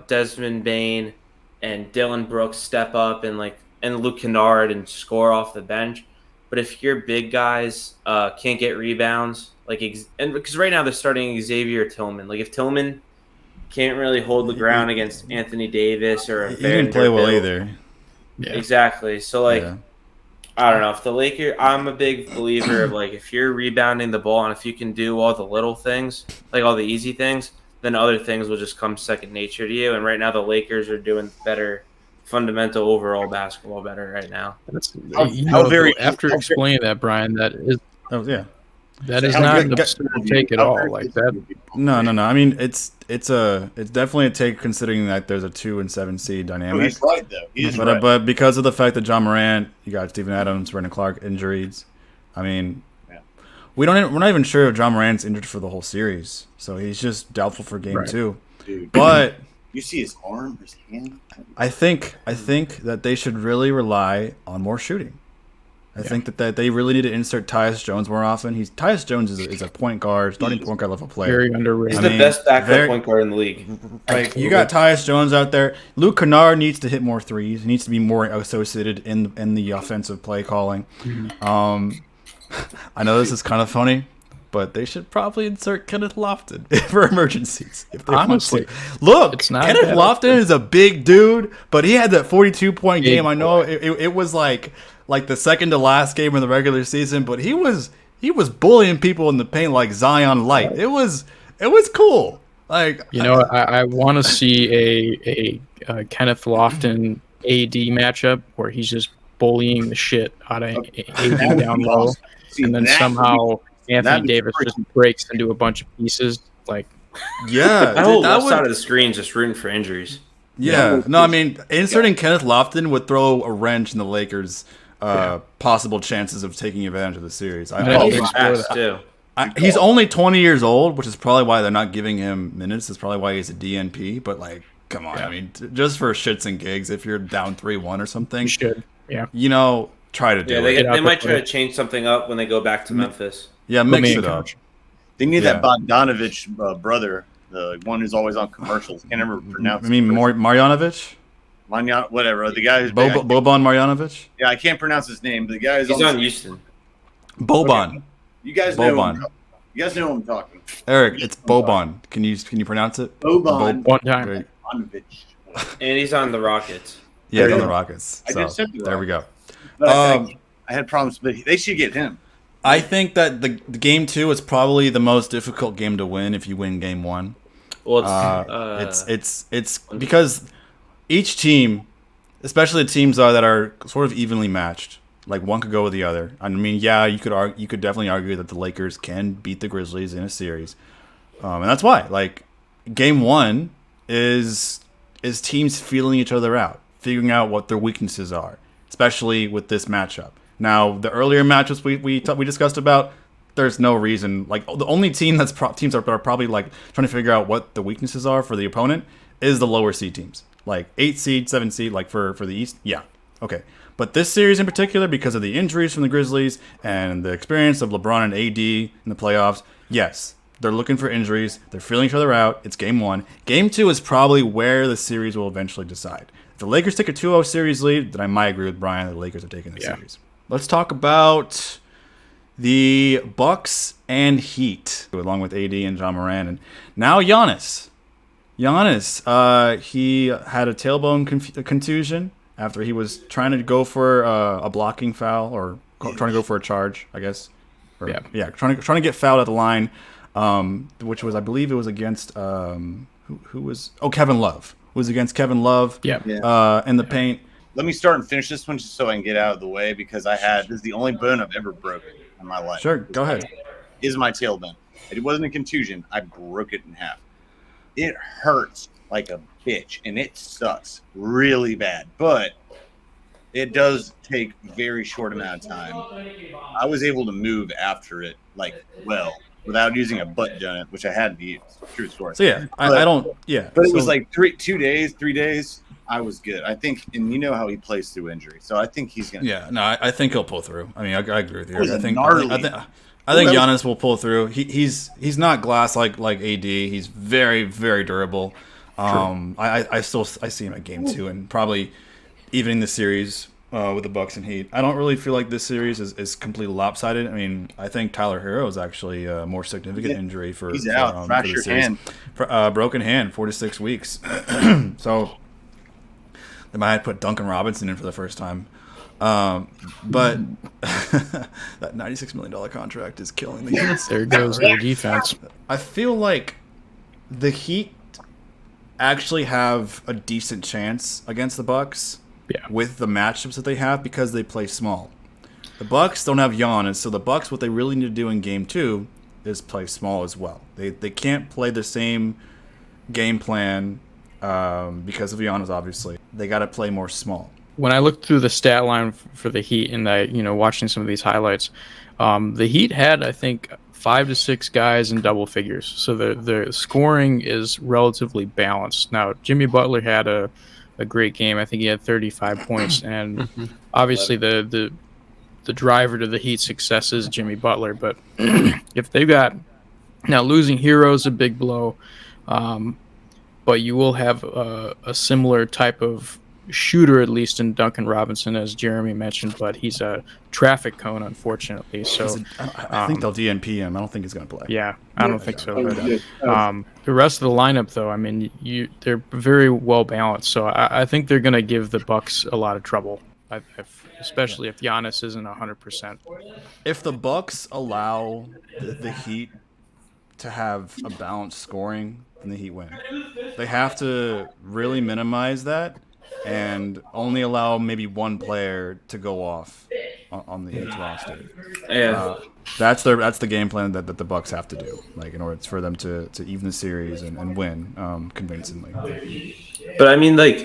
Desmond Bain and Dylan Brooks step up and Luke Kennard and score off the bench. But if your big guys can't get rebounds, because right now they're starting Xavier Tillman. If Tillman can't really hold the ground against Anthony Davis or he didn't play well either. Yeah. Exactly. So I don't know if the Lakers. I'm a big believer of if you're rebounding the ball and if you can do all the little things, all the easy things, then other things will just come second nature to you. And right now the Lakers are doing better. Fundamental overall basketball better right now. After explaining that, Brian, that is that is not an absurd take at all. That. No. I mean, it's definitely a take considering that there's a 2 and 7 seed dynamic. He's right though. But because of the fact that John Morant, you got Steven Adams, Brandon Clark injuries. I mean, we're not even sure if John Morant's injured for the whole series, so he's just doubtful for game 2. Dude. But you see his arm, his hand. I think that they should really rely on more shooting. I think that they really need to insert Tyus Jones more often. Tyus Jones is a point guard, starting point guard level player. Very underrated. He's the best backup point guard in the league. Like, you got Tyus Jones out there. Luke Kennard needs to hit more threes. He needs to be more associated in the offensive play calling. I know this is kind of funny, but they should probably insert Kenneth Lofton for emergencies if they Honestly, want to. Look, it's not Kenneth bad. Lofton is a big dude, but he had that 42-point game. I know it was like the second to last game in the regular season, but he was bullying people in the paint like Zion Light. It was cool. Like, I want to see a Kenneth Lofton AD matchup where he's just bullying the shit out of AD down low, and then somehow Anthony Davis just breaks into a bunch of pieces. Like, yeah, that whole left side of the screen just rooting for injuries. Yeah, no, I mean, inserting Kenneth Lofton would throw a wrench in the Lakers' possible chances of taking advantage of the series. He's only 20 years old, which is probably why they're not giving him minutes. That's probably why he's a DNP. But, like, come on. I mean, just for shits and gigs, if you're down 3-1 or something, you should. Yeah. Try to do it. They might try to change something up when they go back to Memphis. Yeah, mix it up. They need that Bogdanovich brother, the one who's always on commercials. Can't ever pronounce. I mean, Marjanovic? Whatever. The guy who's Boban Marjanovic? Yeah, I can't pronounce his name, but the guy he's on Houston. Boban. Okay. You guys know Boban. You guys know who I'm talking. Eric, it's Boban. Can you pronounce it? Boban. One time. And he's on the Rockets. Yeah, he's on the Rockets. I just said there we go. But I had problems, but they should get him. I think that the game 2 is probably the most difficult game to win if you win game 1. Well, it's because each team, especially the teams that are sort of evenly matched, like one could go with the other. I mean, yeah, you could definitely argue that the Lakers can beat the Grizzlies in a series, and that's why. Like, game 1 is teams feeling each other out, figuring out what their weaknesses are, especially with this matchup. Now, the earlier matchups we discussed about, there's no reason. Like, the only team teams are probably like trying to figure out what the weaknesses are for the opponent is the lower seed teams, like 8 seed, 7 seed, like for the East. Yeah, okay. But this series in particular, because of the injuries from the Grizzlies and the experience of LeBron and AD in the playoffs, yes, they're looking for injuries. They're feeling each other out. It's game 1. Game 2 is probably where the series will eventually decide. If the Lakers take a 2-0 series lead, then I might agree with Brian that the Lakers are taking the series. Let's talk about the Bucks and Heat, along with AD and John Moran. And now Giannis. He had a tailbone contusion after he was trying to go for a blocking foul, or trying to go for a charge, I guess. Trying to get fouled at the line, which was, I believe it was against Kevin Love. It was against Kevin Love in the paint. Let me start and finish this one just so I can get out of the way, because this is the only bone I've ever broken in my life. Sure, go ahead. Is my tailbone. It wasn't a contusion. I broke it in half. It hurts like a bitch, and it sucks really bad. But it does take a very short amount of time. I was able to move after it, without using a butt donut, which I had to use. True story. So yeah, But it was like 3 days. I was good. I think, and you know how he plays through injury, so I think he's gonna. Yeah, no, I think he'll pull through. I mean, I agree with you. I think Giannis will pull through. He's not glass like AD. He's very, very durable. I see him at game 2 and probably even in the series with the Bucks and Heat. I don't really feel like this series is completely lopsided. I mean, I think Tyler Hero is actually a more significant injury for he's out. Fractured hand. Broken hand, 4 to 6 weeks. So they might have put Duncan Robinson in for the first time. But that $96 million contract is killing the Heat. There goes their defense. I feel like the Heat actually have a decent chance against the Bucks with the matchups that they have, because they play small. The Bucks don't have Giannis, so the Bucks, what they really need to do in game 2 is play small as well. They can't play the same game plan because of Giannis, obviously. They got to play more small. When I looked through the stat line for the Heat and watching some of these highlights, the Heat had, I think, 5 to 6 guys in double figures. So the scoring is relatively balanced. Now, Jimmy Butler had a great game. I think he had 35 points. And obviously the the driver to the Heat's success is Jimmy Butler. But if they've got now losing Hero is a big blow, but you will have a similar type of shooter, at least in Duncan Robinson, as Jeremy mentioned, but he's a traffic cone, unfortunately. So I think they'll DNP him. I don't think he's going to play. yeah, I don't think so. But, Oh, the rest of the lineup, though, I mean, they're very well balanced. So I think they're going to give the Bucks a lot of trouble, especially if Giannis isn't 100%. If the Bucks allow the Heat to have a balanced scoring, then the Heat win. They have to really minimize that and only allow maybe one player to go off on the Heat's roster. Yeah. That's the game plan that the Bucks have to do, like in order for them to even the series and win convincingly. But I mean, like,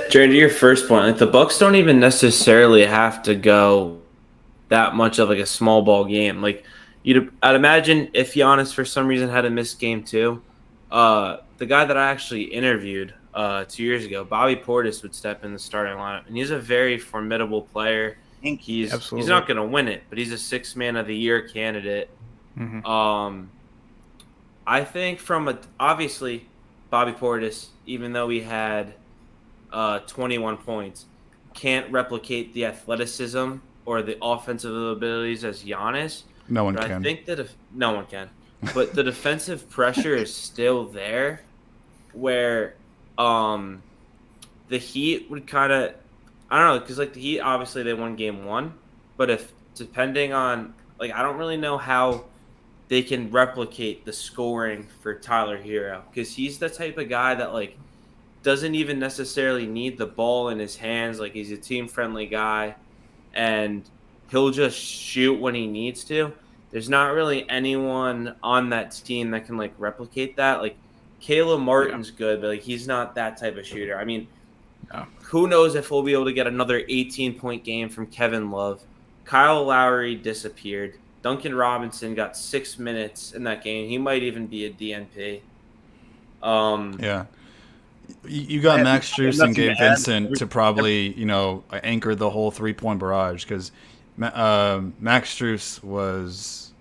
Jared, to your first point, like the Bucks don't even necessarily have to go that much of like a small ball game. Like, I'd imagine if Giannis for some reason had a missed game too, the guy that I actually interviewed 2 years ago, Bobby Portis, would step in the starting lineup, and he's a very formidable player. He's not going to win it, but he's a Sixth Man of the Year candidate. Mm-hmm. I think obviously Bobby Portis, even though he had 21 points, can't replicate the athleticism or the offensive abilities as Giannis. No one but can. I think that no one can. But the defensive pressure is still there, where the Heat would kind of, I don't know, because like the Heat, obviously they won game one, but if depending on, like, I don't really know how they can replicate the scoring for Tyler Hero, because he's the type of guy that like doesn't even necessarily need the ball in his hands. Like, he's a team friendly guy, and he'll just shoot when he needs to. There's not really anyone on that team that can like replicate that. Like, Caleb Martin's good, but like he's not that type of shooter. I mean, who knows if we'll be able to get another 18-point game from Kevin Love. Kyle Lowry disappeared. Duncan Robinson got 6 minutes in that game. He might even be a DNP. Yeah. You got Max Strus and Gabe Vincent to probably, anchor the whole 3-point barrage, because Max Strus was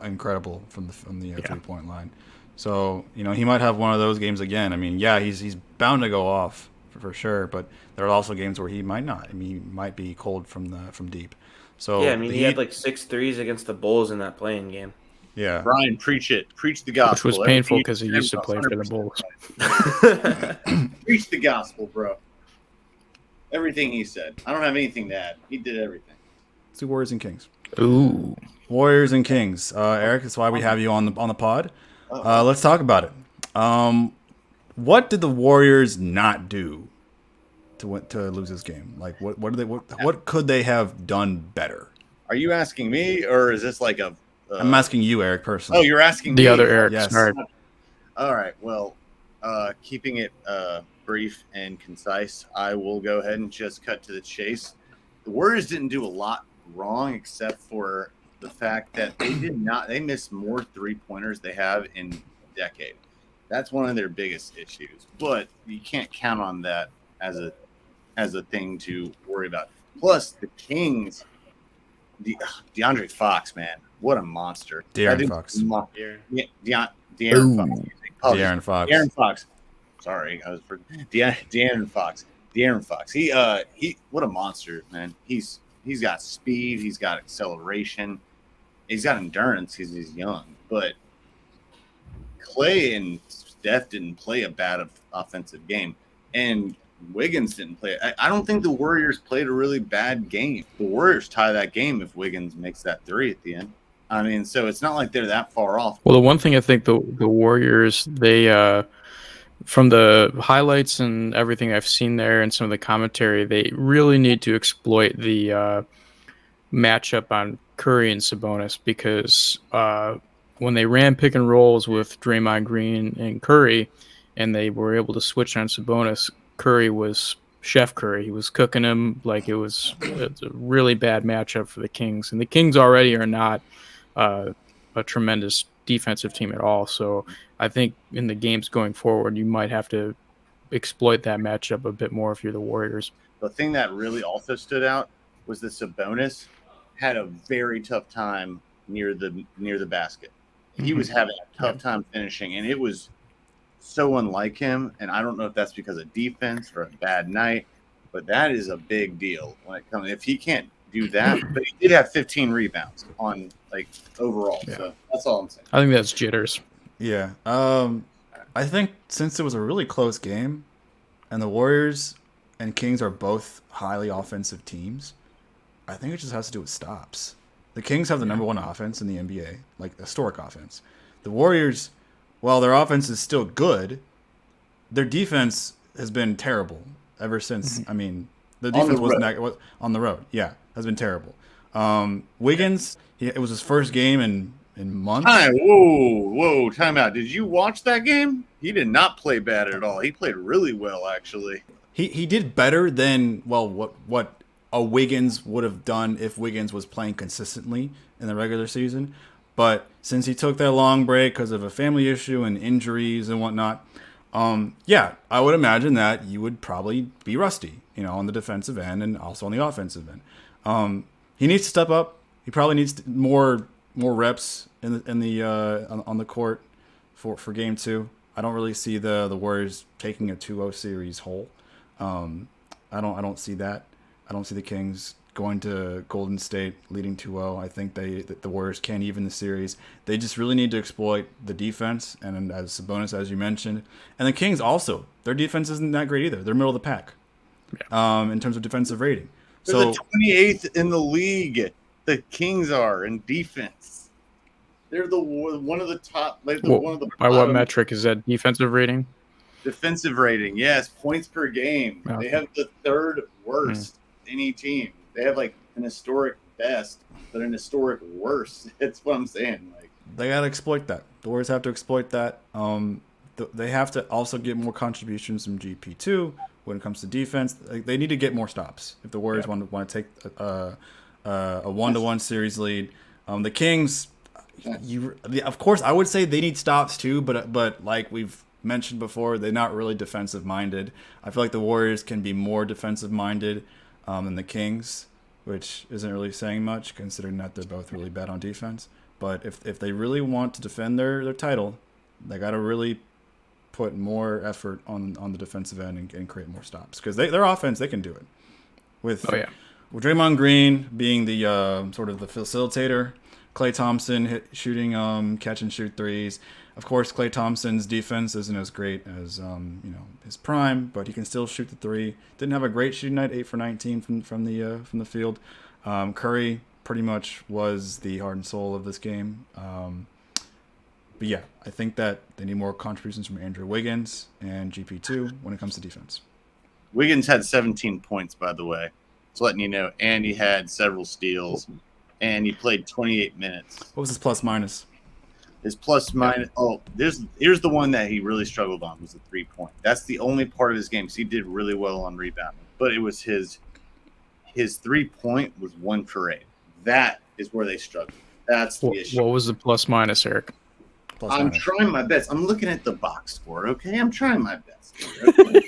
incredible from the 3-point line. So, he might have one of those games again. I mean, yeah, he's bound to go off for sure, but there are also games where he might not. I mean, he might be cold from deep. So yeah, I mean, he had like 6 threes against the Bulls in that playing game. Yeah, Brian, preach it. Preach the gospel. Which was painful because he used to play for the Bulls. Preach the gospel, bro. Everything he said. I don't have anything to add. He did everything. Let's do Warriors and Kings. Ooh. Warriors and Kings. Eric, that's why we have you on the pod. Let's talk about it. What did the Warriors not do to lose this game? Like, what could they have done better? Are you asking me, or is this like a? I'm asking you, Eric, personally. Oh, you're asking the me. other Eric. Yes. Sorry. All right. Well, keeping it brief and concise, I will go ahead and just cut to the chase. The Warriors didn't do a lot wrong, except for the fact that they missed more 3-pointers they have in a decade. That's one of their biggest issues. But you can't count on that as a thing to worry about. Plus, the Kings, DeAndre Fox, man, what a monster! De'Aaron Fox. De'Aaron Fox. De'Aaron Fox. Sorry, I was for De'Aaron Fox. De'Aaron Fox. He what a monster, man. He's got speed, he's got acceleration, he's got endurance because he's young. But Clay and Steph didn't play a bad offensive game, and Wiggins didn't play. I don't think the Warriors played a really bad game. The Warriors tie that game if Wiggins makes that 3 at the end. I mean, so it's not like they're that far off. Well, the one thing I think the Warriors, they from the highlights and everything I've seen there and some of the commentary, they really need to exploit the matchup on Curry and Sabonis, because when they ran pick and rolls with Draymond Green and Curry and they were able to switch on Sabonis, Curry was Chef Curry. He was cooking him like it's a really bad matchup for the Kings. And the Kings already are not a tremendous defensive team at all. So I think in the games going forward, you might have to exploit that matchup a bit more if you're the Warriors. The thing that really also stood out was the Sabonis. had a very tough time near the basket. He was having a tough time finishing, and it was so unlike him. And I don't know if that's because of defense or a bad night, but that is a big deal when it comes. If he can't do that, but he did have 15 rebounds on overall. Yeah. So that's all I'm saying. I think that's jitters. Yeah. I think since it was a really close game, and the Warriors and Kings are both highly offensive teams, I think it just has to do with stops. The Kings have the number one offense in the NBA, like historic offense. The Warriors, while their offense is still good, their defense has been terrible ever since. I mean, the defense was on the road. Yeah, has been terrible. Wiggins, it was his first game in months. Whoa, time out. Did you watch that game? He did not play bad at all. He played really well, actually. He did better than what a Wiggins would have done if Wiggins was playing consistently in the regular season. But since he took that long break because of a family issue and injuries and whatnot, I would imagine that you would probably be rusty, on the defensive end and also on the offensive end. He needs to step up. He probably needs more reps on the court for game 2. I don't really see the Warriors taking a 2-0 series whole. I don't see that. I don't see the Kings going to Golden State leading 2-0. I think the Warriors can even the series. They just really need to exploit the defense, and as Sabonis, as you mentioned, and the Kings also, their defense isn't that great either. They're middle of the pack in terms of defensive rating. They're the 28th in the league. The Kings are in defense. They're one of the top. One of the by what metric is that defensive rating? Defensive rating, yes, points per game. Okay. They have the third worst any team. They have an historic best, but an historic worst. That's what I'm saying. They gotta exploit that. The Warriors have to exploit that. They have to also get more contributions from GP2 when it comes to defense. They need to get more stops if the Warriors want to take a 1-1 series lead. The Kings, of course, I would say they need stops too, but like we've mentioned before, they're not really defensive minded. I feel like the Warriors can be more defensive minded than the Kings, which isn't really saying much considering that they're both really bad on defense. But if they really want to defend their title, they got to really put more effort on the defensive end and create more stops, because their offense, they can do it with Draymond Green being the sort of the facilitator, Klay Thompson shooting catch and shoot threes. Of course, Klay Thompson's defense isn't as great as his prime, but he can still shoot the three. Didn't have a great shooting night, 8 for 19 from the field. Curry pretty much was the heart and soul of this game. But yeah, I think that they need more contributions from Andrew Wiggins and GP2 when it comes to defense. Wiggins had 17 points, by the way. Just letting you know, and he had several steals, and he played 28 minutes. What was his plus minus? His plus minus. Oh, here's the one that he really struggled on, was the 3-point. That's the only part of his game. So he did really well on rebounding, but it was his 3-point was 1 for 8. That is where they struggled. That's the issue. What was the plus minus, Eric? I'm trying my best. I'm looking at the box score. Okay, I'm trying my best. Okay?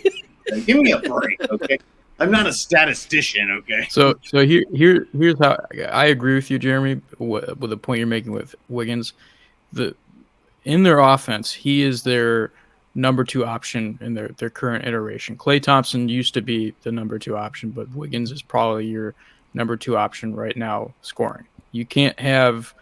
Give me a break. Okay. I'm not a statistician, okay? So here's how I agree with you, Jeremy, with the point you're making with Wiggins. In their offense, he is their number 2 option in their current iteration. Klay Thompson used to be the number 2 option, but Wiggins is probably your number 2 option right now scoring. You can't have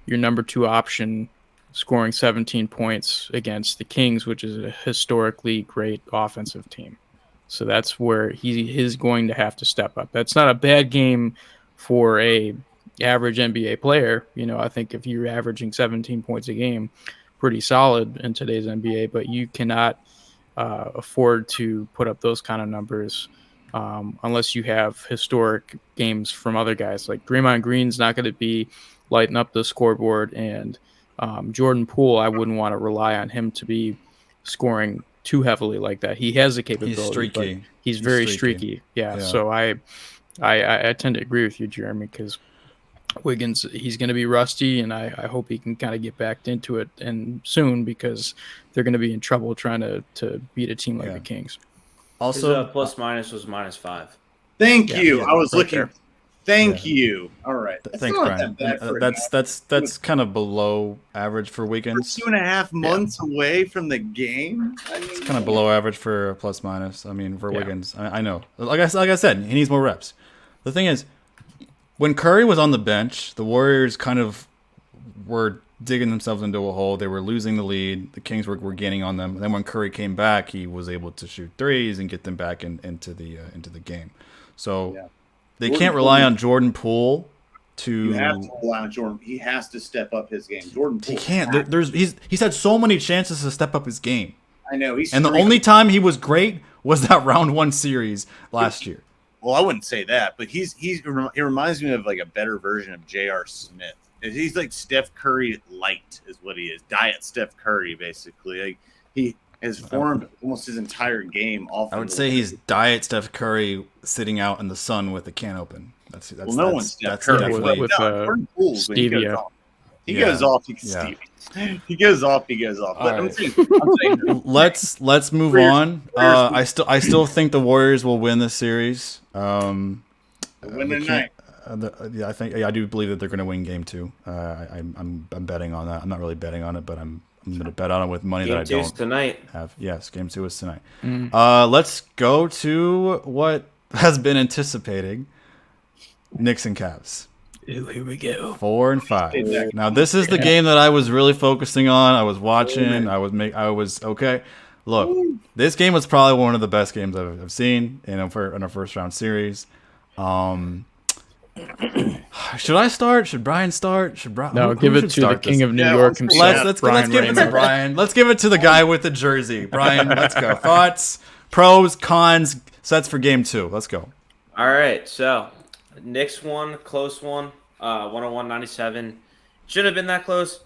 your number 2 option scoring 17 points against the Kings, which is a historically great offensive team. So that's where he is going to have to step up. That's not a bad game for a average NBA player. I think if you're averaging 17 points a game, pretty solid in today's NBA, but you cannot afford to put up those kind of numbers unless you have historic games from other guys. Like Draymond Green's not going to be lighting up the scoreboard, and Jordan Poole, I wouldn't want to rely on him to be scoring too heavily like that. He has the capability. He's streaky. He's very streaky. Yeah. So I tend to agree with you, Jeremy, because Wiggins, he's going to be rusty, and I hope he can kind of get back into it and soon, because they're going to be in trouble trying to beat a team like the Kings. Also, his plus minus was -5. Thank you. I was looking. There. Thank you. All right. That's Thanks, not Brian. that bad for That's kind of below average for Wiggins. 2.5 months away from the game. I mean, It's kind of below average for plus minus. I mean, for Yeah. Wiggins, I know. Like I said, he needs more reps. The thing is, when Curry was on the bench, the Warriors kind of were digging themselves into a hole. They were losing the lead. The Kings were gaining on them. And then when Curry came back, he was able to shoot threes and get them back into the game. So they Jordan can't rely Poole- on Jordan Poole to. You have to rely on Jordan. He has to step up his game. Jordan Poole. He can't. He's had so many chances to step up his game. I know. And the only time he was great was that round 1 series last year. Well, I wouldn't say that, but he reminds me of like a better version of J.R. Smith. He's like Steph Curry light, is what he is. Diet Steph Curry, basically. Like he has formed almost his entire game off. I would say he's diet Steph Curry sitting out in the sun with a can open. That's one's Steph Curry definitely- with Jordan Poole's when he goes stevia. off. He goes off. He goes off. But All I'm right. saying, Let's move on. I still think the Warriors will win this series. win the night. I do believe that they're going to win game 2. I'm betting on that. I'm not really betting on it, but I'm going to bet on it with money that I Game 2's don't tonight. have. Yes, game 2 is tonight. Let's go to what has been anticipating: Knicks and Cavs. Here we go. 4 and 5. Now this is the game that I was really focusing on. I was watching. I was okay. Look, this game was probably one of the best games I've seen in a first round series. Should I start? Should Brian start? Should Brian? No, give it to the king of New York himself. Let's give it to Brian. Let's give it to the guy with the jersey. Brian, let's go. Thoughts, pros, cons, sets for game 2. Let's go. All right, so Knicks won, close one, 101-97. Shouldn't have been that close.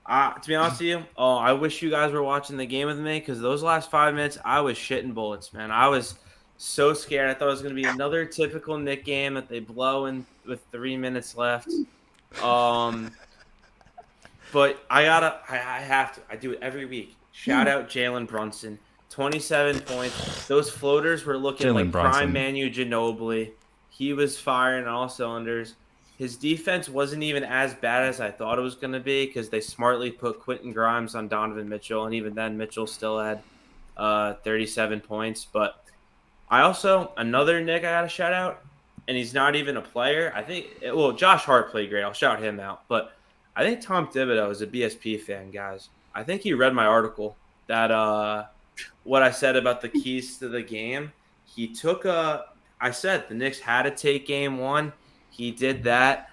To be honest with you, I wish you guys were watching the game with me because those last 5 minutes, I was shitting bullets, man. I was so scared. I thought it was going to be another typical Knick game that they blow in with 3 minutes left. But I have to. I do it every week. Shout out Jalen Brunson. 27 points. Those floaters were looking Jalen like Brunson. prime Manu Ginobili. He was firing on all cylinders. His defense wasn't even as bad as I thought it was going to be because they smartly put Quentin Grimes on Donovan Mitchell, and even then Mitchell still had 37 points. But I also, another Knick I got to shout out, and he's not even a player. I think, Josh Hart played great. I'll shout him out. But I think Tom Thibodeau is a BSP fan, guys. I think he read my article that what I said about the keys to the game. He took I said the Knicks had to take game 1. He did that.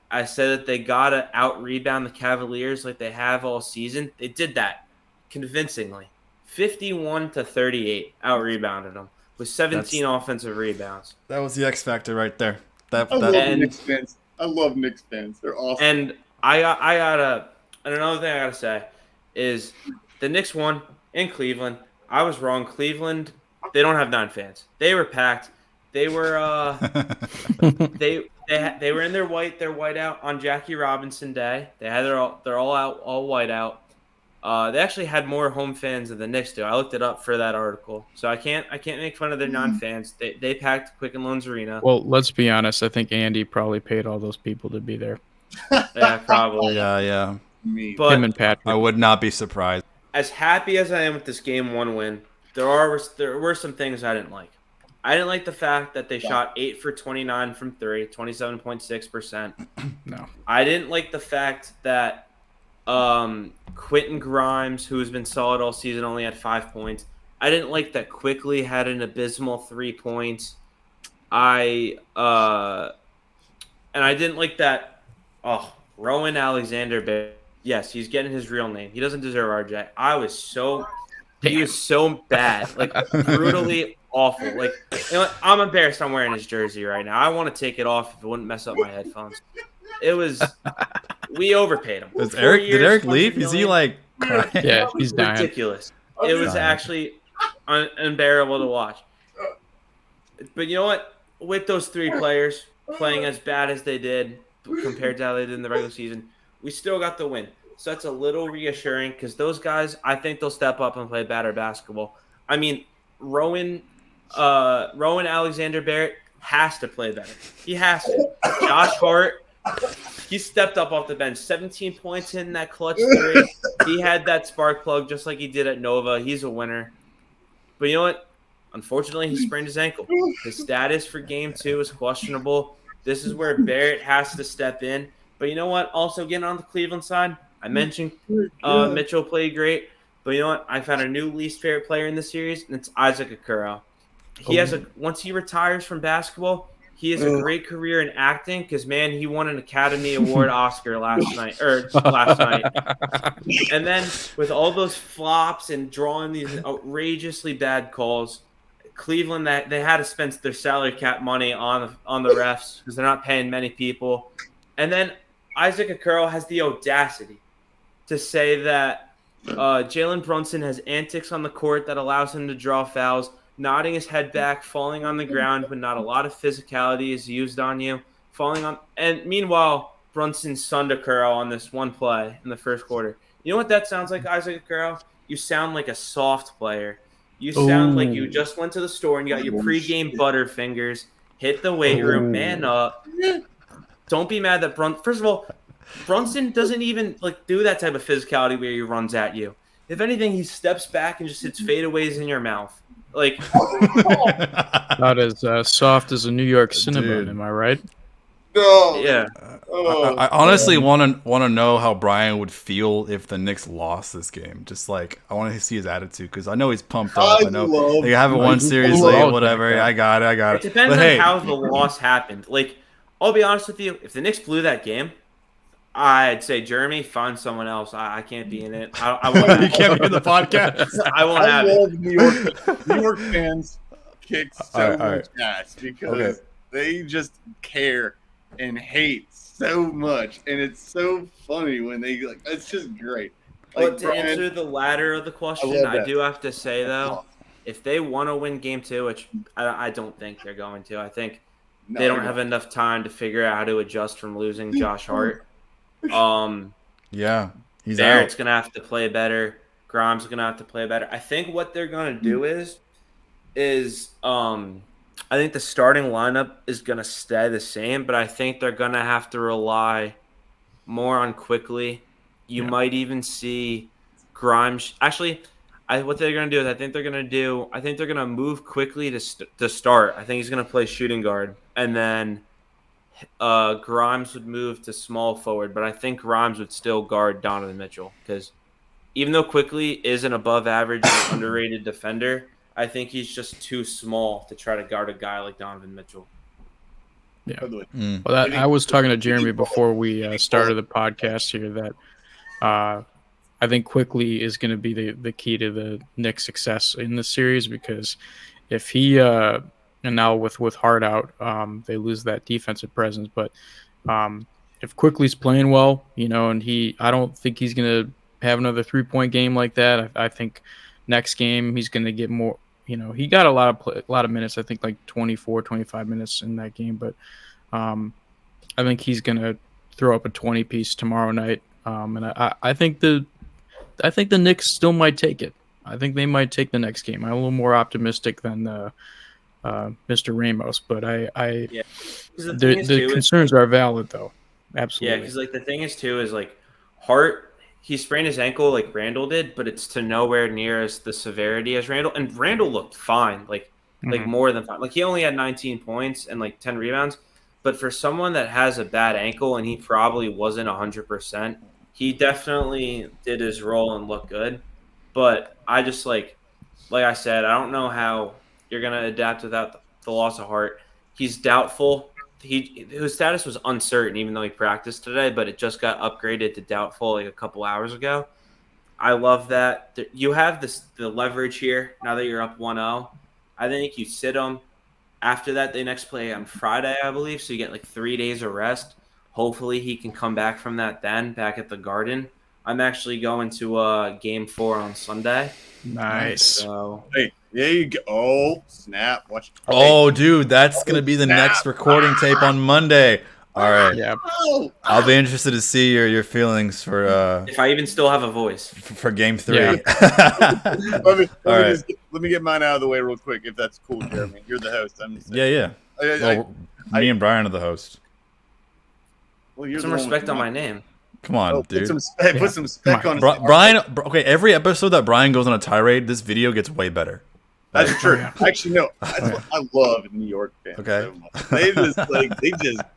I said that they got to out-rebound the Cavaliers like they have all season. They did that convincingly. 51-38 out-rebounded them with 17 offensive rebounds. That was the X factor right there. I love Knicks fans. They're awesome. And another thing I gotta say is the Knicks won in Cleveland. I was wrong. Cleveland, they don't have 9 fans. They were packed. They were they were in their white out on Jackie Robinson Day. They had they're all out, all white out. They actually had more home fans than the Knicks do. I looked it up for that article, so I can't make fun of their non-fans. They packed Quicken Loans Arena. Well, let's be honest. I think Andy probably paid all those people to be there. Yeah, probably. Yeah. But Him and Patrick. I would not be surprised. as happy as I am with this game 1 win, there were some things I didn't like. I didn't like the fact that they shot 8 for 29 from 3, 27.6%. No. I didn't like the fact that Quentin Grimes, who has been solid all season, only had 5 points. I didn't like that Quickly had an abysmal 3 points. And I didn't like that. Rowan Alexander. Yes, he's getting his real name. He doesn't deserve RJ. He was so bad, like brutally awful. Like, you know what? I'm embarrassed I'm wearing his jersey right now. I want to take it off if it wouldn't mess up my headphones. We overpaid him. Did Erik leave? Is he like crying? Yeah, he's dying. Ridiculous. It was actually unbearable to watch. But you know what? With those 3 players playing as bad as they did compared to how they did in the regular season, we still got the win. So that's a little reassuring because those guys, I think they'll step up and play better basketball. I mean, Rowan Alexander Barrett, has to play better. He has to. Josh Hart, he stepped up off the bench. 17 points in that clutch 3. He had that spark plug just like he did at Nova. He's a winner. But you know what? Unfortunately, he sprained his ankle. His status for game 2 is questionable. This is where Barrett has to step in. But you know what? Also, getting on the Cleveland side, I mentioned Mitchell played great. But you know what? I found a new least favorite player in the series, and it's Isaac Okoro. He has once he retires from basketball, he has a great career in acting because, man, he won an Academy Award Oscar last night. And then with all those flops and drawing these outrageously bad calls, Cleveland, that they had to spend their salary cap money on the refs because they're not paying many people. And then Isaac Okoro has the audacity to say that Jalen Brunson has antics on the court that allows him to draw fouls, nodding his head back, falling on the ground when not a lot of physicality is used on you, falling on. And meanwhile, Brunson sunned Okoro on this one play in the first quarter. You know what that sounds like, Isaac Okoro? You sound like a soft player. You sound like you just went to the store and you got your pregame Butterfingers, hit the weight room, man up. Don't be mad that First of all, Brunson doesn't even do that type of physicality where he runs at you. If anything, he steps back and just hits fadeaways in your mouth. Not as soft as a New York Cinnabon, am I right? No. Yeah. I honestly want to know how Brian would feel if the Knicks lost this game. Just I want to see his attitude because I know he's pumped up. I know they haven't won seriously, whatever. I got it. It depends on how the loss happened. I'll be honest with you. If the Knicks blew that game, I'd say, Jeremy, find someone else. I can't be in it. I won't you can't be in the podcast. I won't have it. New York fans kick so much ass because they just care and hate so much, and it's so funny when they it's just great. But to answer the latter of the question, I do have to say though, if they want to win game 2, which I don't think they're going to, I think they don't have enough time to figure out how to adjust from losing Josh Hart. Yeah, he's Barrett's out. gonna have to play better. Grimes gonna have to play better. I think what they're gonna do is I think the starting lineup is going to stay the same, but I think they're going to have to rely more on quickly. You might even see Grimes. Actually, what they're going to do is I think they're going to move quickly to start. I think he's going to play shooting guard, and then Grimes would move to small forward. But I think Grimes would still guard Donovan Mitchell because even though Quickly is an above average and underrated defender, I think he's just too small to try to guard a guy like Donovan Mitchell. Yeah. Well, I was talking to Jeremy before we started the podcast here that I think Quickly is going to be the key to the Knicks' success in this series because if he and now with Hart out, they lose that defensive presence. But if Quickly's playing well, and I don't think he's going to have another 3-point game like that. I think next game he's going to get more. He got a lot of minutes. I think 24, 25 minutes in that game. But I think he's going to throw up a 20-piece tomorrow night. And I think the Knicks still might take it. I think they might take the next game. I'm a little more optimistic than Mr. Ramos, but the concerns are valid though. Absolutely. Yeah, because the thing is too is Hart. He sprained his ankle like Randall did, but it's to nowhere near as the severity as Randall. And Randall looked fine, more than fine. He only had 19 points and 10 rebounds. But for someone that has a bad ankle and he probably wasn't 100%, he definitely did his role and looked good. But I just like I said, I don't know how you're gonna adapt without the loss of Hart. He's doubtful. His status was uncertain, even though he practiced today, but it just got upgraded to doubtful a couple hours ago. I love that. You have the leverage here now that you're up 1-0. I think you sit him. After that, they next play on Friday, I believe, so you get 3 days of rest. Hopefully he can come back from that then, back at the Garden. I'm actually going to Game 4 on Sunday. Nice. So, hey, there you go. Oh, snap. Watch. Oh, dude, that's going to be the next recording tape on Monday. All right. Yeah. I'll be interested to see your feelings for if I even still have a voice. For Game 3. Yeah. Let me get mine out of the way real quick, if that's cool, Jeremy. You're the host. I'm just saying. Yeah. Well, me and Brian are the host. Well, you're Put some the one with respect the on my mic. name. Come on, Oh, dude. put some spec on his Brian. Okay, every episode that Brian goes on a tirade, this video gets way better. That's true. Actually, no. I love New York fans Okay. so much.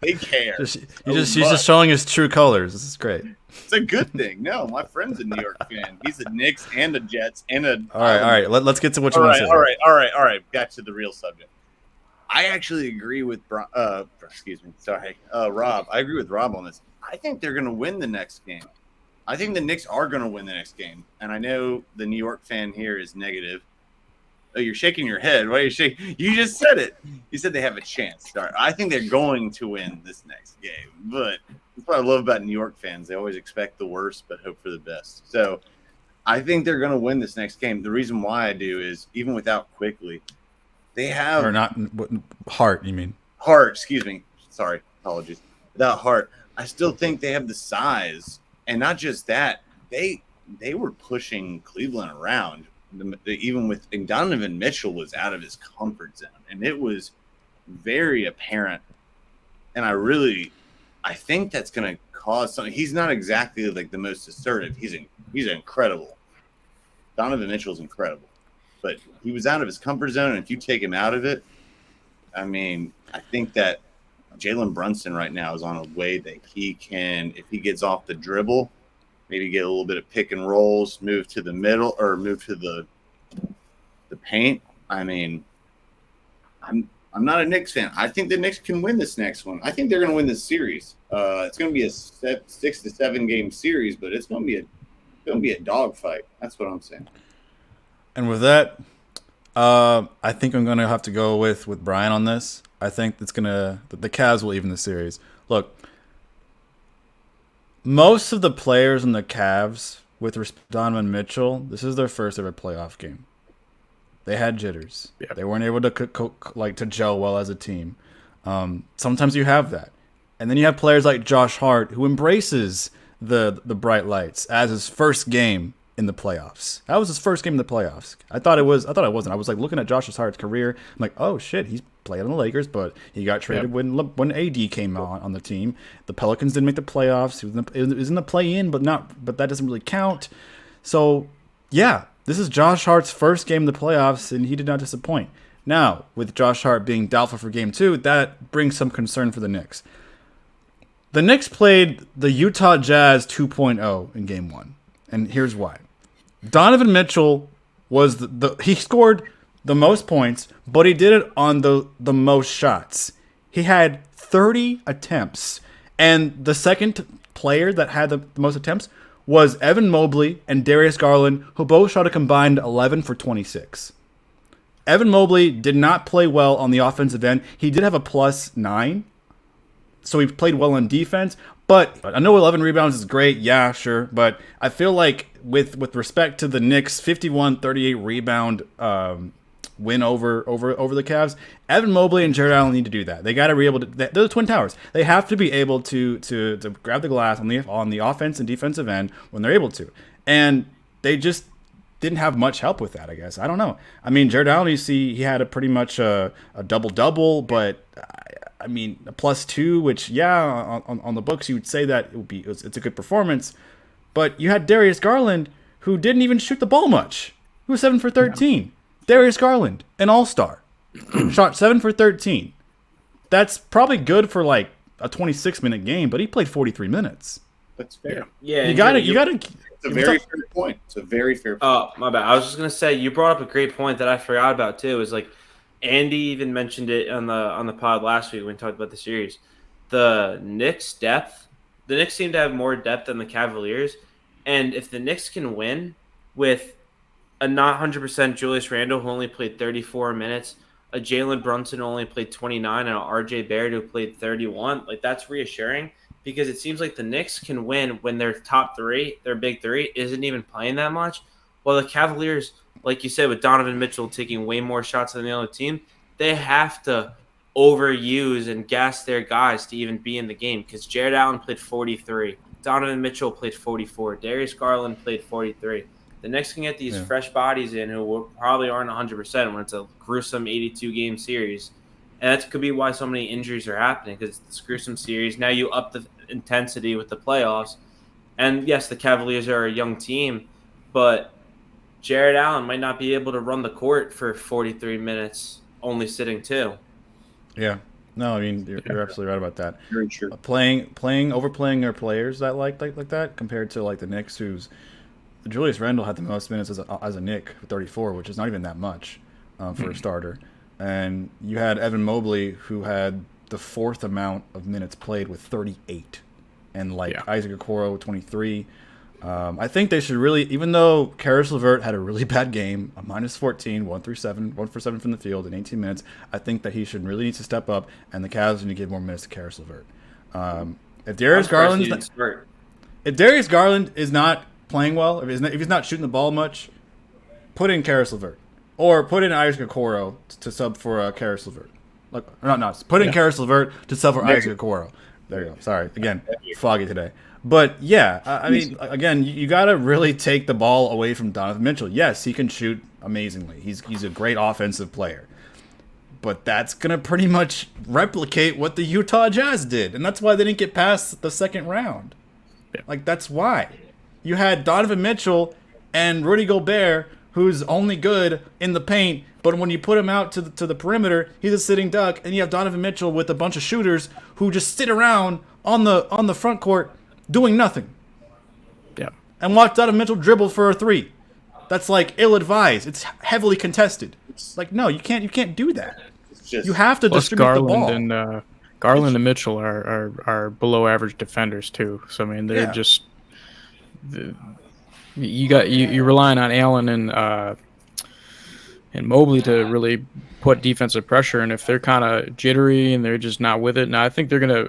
They care. He's just showing his true colors. This is great. It's a good thing. No, my friend's a New York fan. He's a Knicks and a Jets and a. All right. Let's get to what you All want to right, say. all right. Back to the real subject. I actually agree with Rob. I agree with Rob on this. I think they're going to win the next game. I think the Knicks are going to win the next game. And I know the New York fan here is negative. Oh, you're shaking your head. Why are you shaking? You just said it. You said they have a chance. All right. I think they're going to win this next game. But that's what I love about New York fans. They always expect the worst but hope for the best. So I think they're going to win this next game. The reason why I do is even without Quickly, they have Or not Hart, you mean? Hart. Excuse me. Sorry. Apologies. Without Hart, I still think they have the size. And not just that, they were pushing Cleveland around. Even with Donovan Mitchell was out of his comfort zone, and it was very apparent. And I think that's going to cause something. He's not exactly like the most assertive. He's incredible. Donovan Mitchell's incredible, but he was out of his comfort zone. And if you take him out of it, I mean, I think that Jalen Brunson right now is on a way that he can, if he gets off the dribble, maybe get a little bit of pick and rolls, move to the middle or move to the paint. I mean, I'm not a Knicks fan. I think the Knicks can win this next one. I think they're going to win this series. It's going to be a 6 to 7 game series, but it's going to be a dogfight. That's what I'm saying. And with that, I think I'm going to have to go with Brian on this. I think the Cavs will even the series. Look, most of the players in the Cavs, with Donovan Mitchell, this is their first ever playoff game. They had jitters. Yeah. They weren't able to gel well as a team. Sometimes you have that, and then you have players like Josh Hart, who embraces the bright lights as his first game in the playoffs. That was his first game in the playoffs. I thought it wasn't. I was like looking at Josh Hart's career. I'm like, oh shit, he's played on the Lakers, but he got traded when AD came on the team. The Pelicans didn't make the playoffs. He was in the play-in, but that doesn't really count. So yeah, this is Josh Hart's first game in the playoffs, and he did not disappoint. Now, with Josh Hart being doubtful for Game 2, that brings some concern for the Knicks. The Knicks played the Utah Jazz 2.0 in Game 1, and here's why. Donovan Mitchell was he scored the most points, but he did it on the most shots. He had 30 attempts, and the second player that had the most attempts was Evan Mobley and Darius Garland, who both shot a combined 11 for 26. Evan Mobley did not play well on the offensive end. He did have a +9, so he played well on defense. But I know 11 rebounds is great, yeah, sure. But I feel like with respect to the Knicks' 51-38 rebound win over the Cavs, Evan Mobley and Jared Allen need to do that. They got to be able to. They're the Twin Towers. They have to be able to grab the glass on the offense and defensive end when they're able to, and they just didn't have much help with that. I guess I don't know. I mean, Jared Allen, you see, he had a pretty much a double-double, but I mean a +2, which on the books you would say that it's a good performance, but you had Darius Garland who didn't even shoot the ball much. He was 7 for 13. Yeah. Darius Garland, an all-star, shot 7 for 13. That's probably good for like a 26-minute game, but he played 43 minutes. That's fair. Yeah, you got to. It's a very fair point. It's a very fair point. Oh, my bad. I was just gonna say you brought up a great point that I forgot about too. Is like Andy even mentioned it on the pod last week when we talked about the series. The Knicks depth. The Knicks seem to have more depth than the Cavaliers, and if the Knicks can win with a not 100% Julius Randle, who only played 34 minutes, a Jalen Brunson who only played 29, and an RJ Barrett who played 31. Like, that's reassuring because it seems like the Knicks can win when their top three, their big three, isn't even playing that much. While the Cavaliers, like you said, with Donovan Mitchell taking way more shots than the other team, they have to overuse and gas their guys to even be in the game because Jared Allen played 43. Donovan Mitchell played 44. Darius Garland played 43. The Knicks can get these fresh bodies in who probably aren't 100% when it's a gruesome 82-game series, And that could be why so many injuries are happening, because it's this gruesome series. Now you up the intensity with the playoffs. And yes, the Cavaliers are a young team, but Jared Allen might not be able to run the court for 43 minutes, only sitting 2. Yeah. No, I mean you're absolutely right about that. Very true. Overplaying their players that like that compared to like the Knicks, who's Julius Randle had the most minutes as a Knick, 34, which is not even that much for a starter. And you had Evan Mobley, who had the 4th amount of minutes played with 38, and Isaac Okoro 23. I think they should really, even though Karis LeVert had a really bad game, a -14, 1 for 7 from the field in 18 minutes, I think that he should really need to step up, and the Cavs need to give more minutes to Karis LeVert. If Darius Garland is not playing well, if he's not shooting the ball much, put in Karis LeVert. Or put in Isaac Okoro to sub for Karis LeVert. Put in Karis LeVert to sub for Isaac Okoro. There you go. Sorry. Again, foggy today. But, yeah, I mean, again, you got to really take the ball away from Donovan Mitchell. Yes, he can shoot amazingly. He's a great offensive player. But that's going to pretty much replicate what the Utah Jazz did. And that's why they didn't get past the second round. Yeah. That's why. You had Donovan Mitchell and Rudy Gobert, who's only good in the paint, but when you put him out to the perimeter, he's a sitting duck, and you have Donovan Mitchell with a bunch of shooters who just sit around on the front court doing nothing. Yeah. And watch Donovan Mitchell dribble for a 3. That's ill-advised. It's heavily contested. No, you can't do that. You have to distribute the ball. Garland and Mitchell are below average defenders too. So I mean, they're just. You're relying on Allen and Mobley to really put defensive pressure, and if they're kind of jittery and they're just not with it, now I think they're gonna.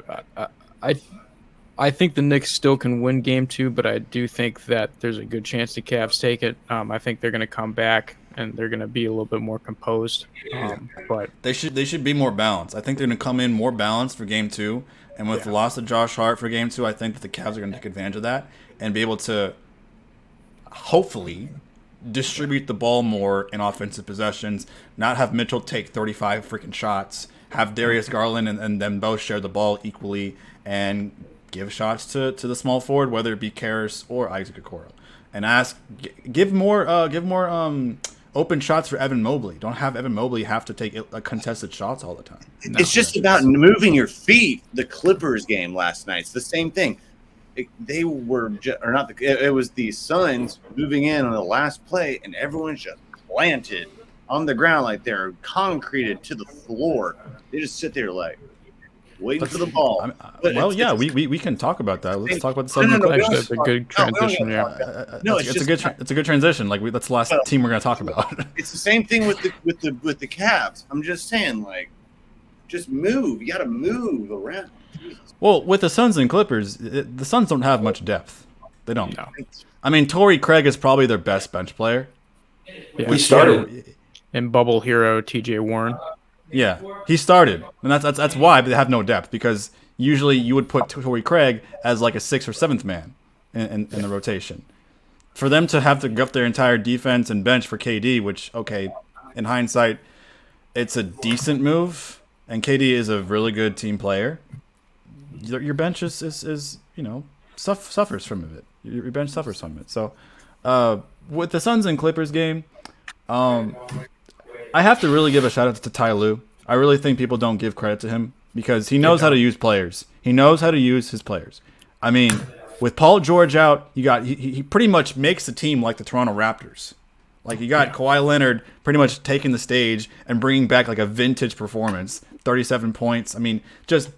I think the Knicks still can win Game 2, but I do think that there's a good chance the Cavs take it. I think they're gonna come back and they're gonna be a little bit more composed. But they should be more balanced. I think they're gonna come in more balanced for Game 2, and with the loss of Josh Hart for Game 2, I think that the Cavs are gonna take advantage of that and be able to hopefully distribute the ball more in offensive possessions, not have Mitchell take 35 freaking shots, have Darius Garland and them both share the ball equally, and give shots to the small forward, whether it be Karis or Isaac Okoro, and give more open shots for Evan Mobley. Don't have Evan Mobley have to take contested shots all the time. It's just about moving your feet. The Clippers game last night, it's the same thing. It was the Suns moving in on the last play, and everyone's just planted on the ground like they're concreted to the floor. They just sit there waiting for the ball. We can talk about that. Let's talk about the Suns. That's a good transition. It's a good transition. That's the last team we're going to talk about. It's the same thing with the Cavs. I'm just saying, just move. You got to move around. Well, with the Suns and Clippers, the Suns don't have much depth. They don't. No. I mean, Torrey Craig is probably their best bench player. Yeah. We started in bubble hero T.J. Warren. Yeah, he started, and that's why they have no depth, because usually you would put Torrey Craig as a 6th or 7th man in the rotation. For them to have to gut their entire defense and bench for KD, which, okay, in hindsight, it's a decent move, and KD is a really good team player. Your bench is suffers from it. Your bench suffers from it. So with the Suns and Clippers game, I have to really give a shout out to Ty Lue. I really think people don't give credit to him because he knows how to use players. He knows how to use his players. I mean, with Paul George out, he pretty much makes the team like the Toronto Raptors. You got Kawhi Leonard pretty much taking the stage and bringing back a vintage performance, 37 points. I mean, just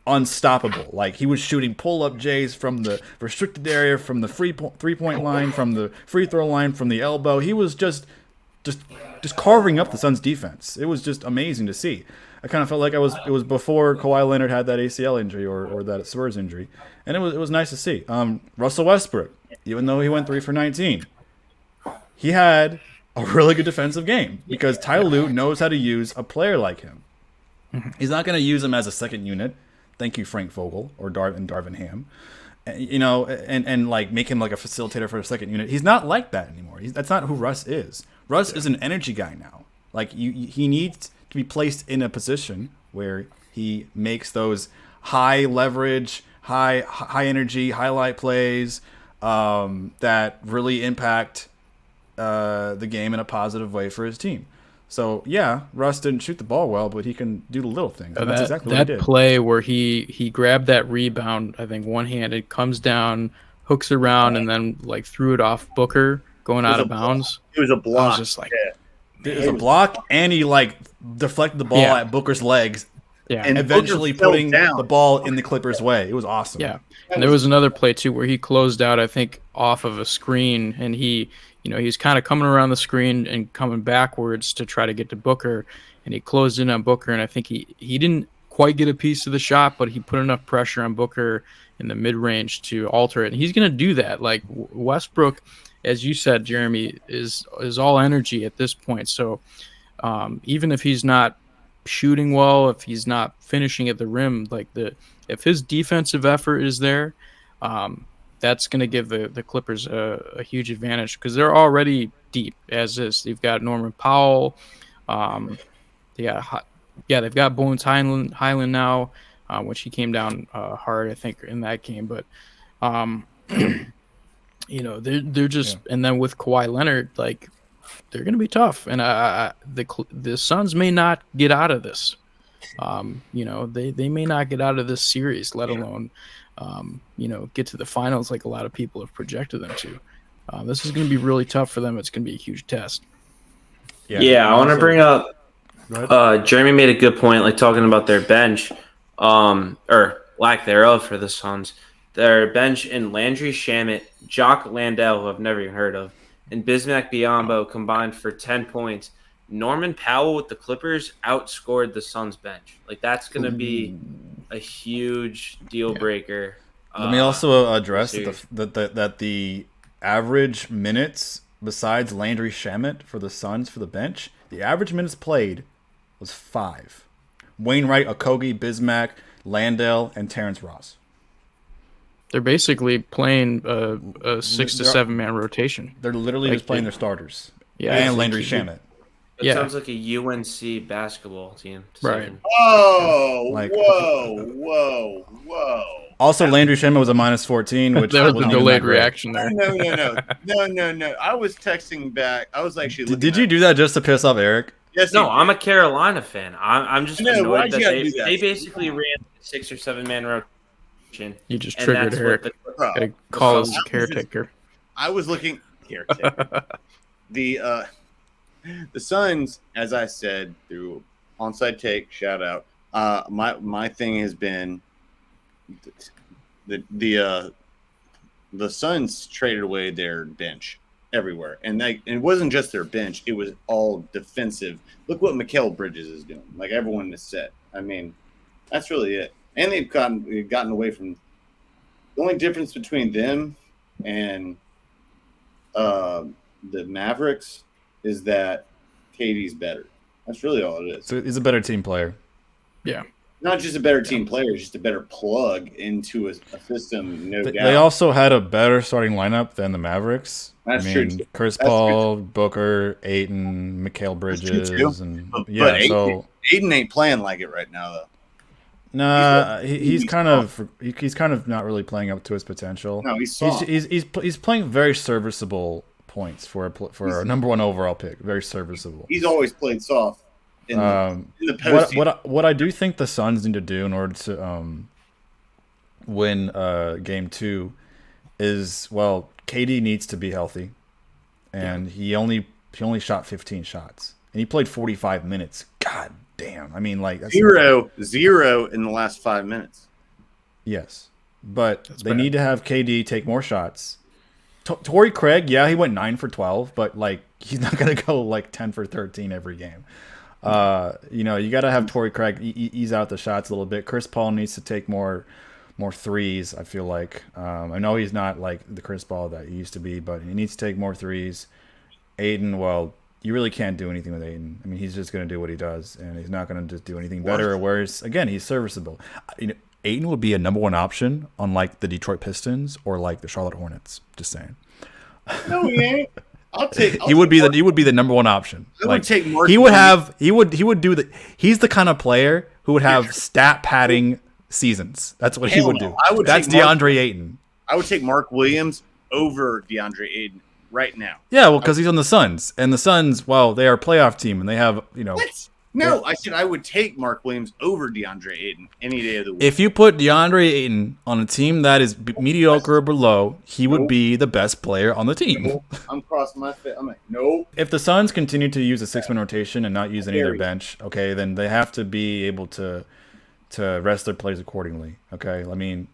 unstoppable. He was shooting pull-up J's from the restricted area, from the three-point line, from the free throw line, from the elbow. He was just carving up the Suns' defense. It was just amazing to see. I kind of felt like it was before Kawhi Leonard had that ACL injury or that Spurs injury, and it was nice to see. Russell Westbrook, even though he went 3 for 19, he had a really good defensive game because Ty Lue knows how to use a player like him. He's not going to use him as a second unit. Thank you, Frank Vogel or Darvin Ham. And make him a facilitator for a second unit. He's not like that anymore. That's not who Russ is. Russ is an energy guy now. He needs to be placed in a position where he makes those high leverage, high energy highlight plays that really impact the game in a positive way for his team. So yeah, Russ didn't shoot the ball well, but he can do the little things. And that's exactly what he did. That play where he grabbed that rebound, I think one-handed, comes down, hooks around, and then like threw it off Booker going out of bounds. It was a block. I was just like, It was a block, and he like deflected the ball at Booker's legs. Yeah, and eventually putting the ball in the Clippers' way. It was awesome. Yeah, and there was another play too where he closed out, I think, off of a screen, and he's kind of coming around the screen and coming backwards to try to get to Booker, and he closed in on Booker, and I think he didn't quite get a piece of the shot, but he put enough pressure on Booker in the mid-range to alter it, and he's going to do that. Like Westbrook, as you said, Jeremy, is all energy at this point, so even if he's not shooting well, if he's not finishing at the rim, if his defensive effort is there, that's going to give the Clippers a huge advantage because they're already deep as is. They've got Norman Powell, they've got Bones Highland now, which he came down hard, I think, in that game. But they're just, and then with Kawhi Leonard, like, they're going to be tough, and the Suns may not get out of this. They may not get out of this series, let alone, get to the finals like a lot of people have projected them to. This is going to be really tough for them. It's going to be a huge test. Yeah, I want to bring up. Jeremy made a good point, like talking about their bench, or lack thereof for the Suns. Their bench in Landry Shamet, Jock Landale, who I've never even heard of, and Bismack Biyombo combined for 10 points. Norman Powell with the Clippers outscored the Suns bench. Like, that's going to be a huge deal breaker. Let me also address that the average minutes besides Landry Shamet for the Suns for the bench, the average minutes played was 5. Wainwright, Okogie, Bismack, Landale, and Terrence Ross. They're basically playing a 6 to 7 man rotation. They're literally just playing their starters. Yeah, and Landry Shamet. It sounds like a UNC basketball team. Right. Oh, whoa. Also, Landry Shamet was a -14, which that was a delayed reaction there. No. I was texting back. I was actually. Did you do that just to piss off Erik? Yes. No, I'm a Carolina fan. I'm just annoyed that that? they basically ran a 6 or 7 man rotation. You just triggered Erik. Gotta call his caretaker. I was looking caretaker. The Suns, as I said through Onside Take, shout out. My thing has been the Suns traded away their bench everywhere, and it wasn't just their bench; it was all defensive. Look what Mikal Bridges is doing. Like everyone has said. I mean, that's really it. And they've gotten away from the only difference between them and the Mavericks is that KD's better. That's really all it is. So he's a better team player. Yeah. Not just a better team player, he's just a better plug into a system, no doubt. They also had a better starting lineup than the Mavericks. That's true. Chris Paul, Booker, Ayton, Mikal Bridges, Ayton ain't playing like it right now, though. Nah, he's kind of not really playing up to his potential. No, he's soft. He's playing very serviceable points for a number 1 overall pick. Very serviceable. He's always played soft. In the postseason. What I do think the Suns need to do in order to win Game 2 is, well, KD needs to be healthy, and he only shot 15 shots, and he played 45 minutes. God damn! I mean, like that's zero in the last 5 minutes. Yes, but they need to have KD take more shots. Torrey Craig, he went 9 for 12, but like he's not gonna go like 10 for 13 every game. You got to have Torrey Craig ease out the shots a little bit. Chris Paul needs to take more threes, I feel like. I know he's not like the Chris Paul that he used to be, but he needs to take more threes. Ayton, well, you really can't do anything with Ayton. I mean, he's just going to do what he does, and he's not going to just do anything better or worse. Again, he's serviceable. Ayton would be a number 1 option on like the Detroit Pistons or like the Charlotte Hornets. Just saying. No, he ain't. He would be the number one option. I would take Mark He would Williams. do the. He's the kind of player who would have stat padding seasons. That's what he would do. That's DeAndre Ayton. I would take Mark Williams over DeAndre Ayton right now. Yeah, well, because he's on the Suns, and the Suns, well, they are a playoff team, and they have What? No, I said I would take Mark Williams over DeAndre Ayton any day of the week. If you put DeAndre Ayton on a team that is mediocre or below, he would be the best player on the team. Nope. I'm crossing my face. I'm like, nope. If the Suns continue to use a 6-man rotation and not use any of their bench, okay, then they have to be able to rest their players accordingly. Okay, I mean,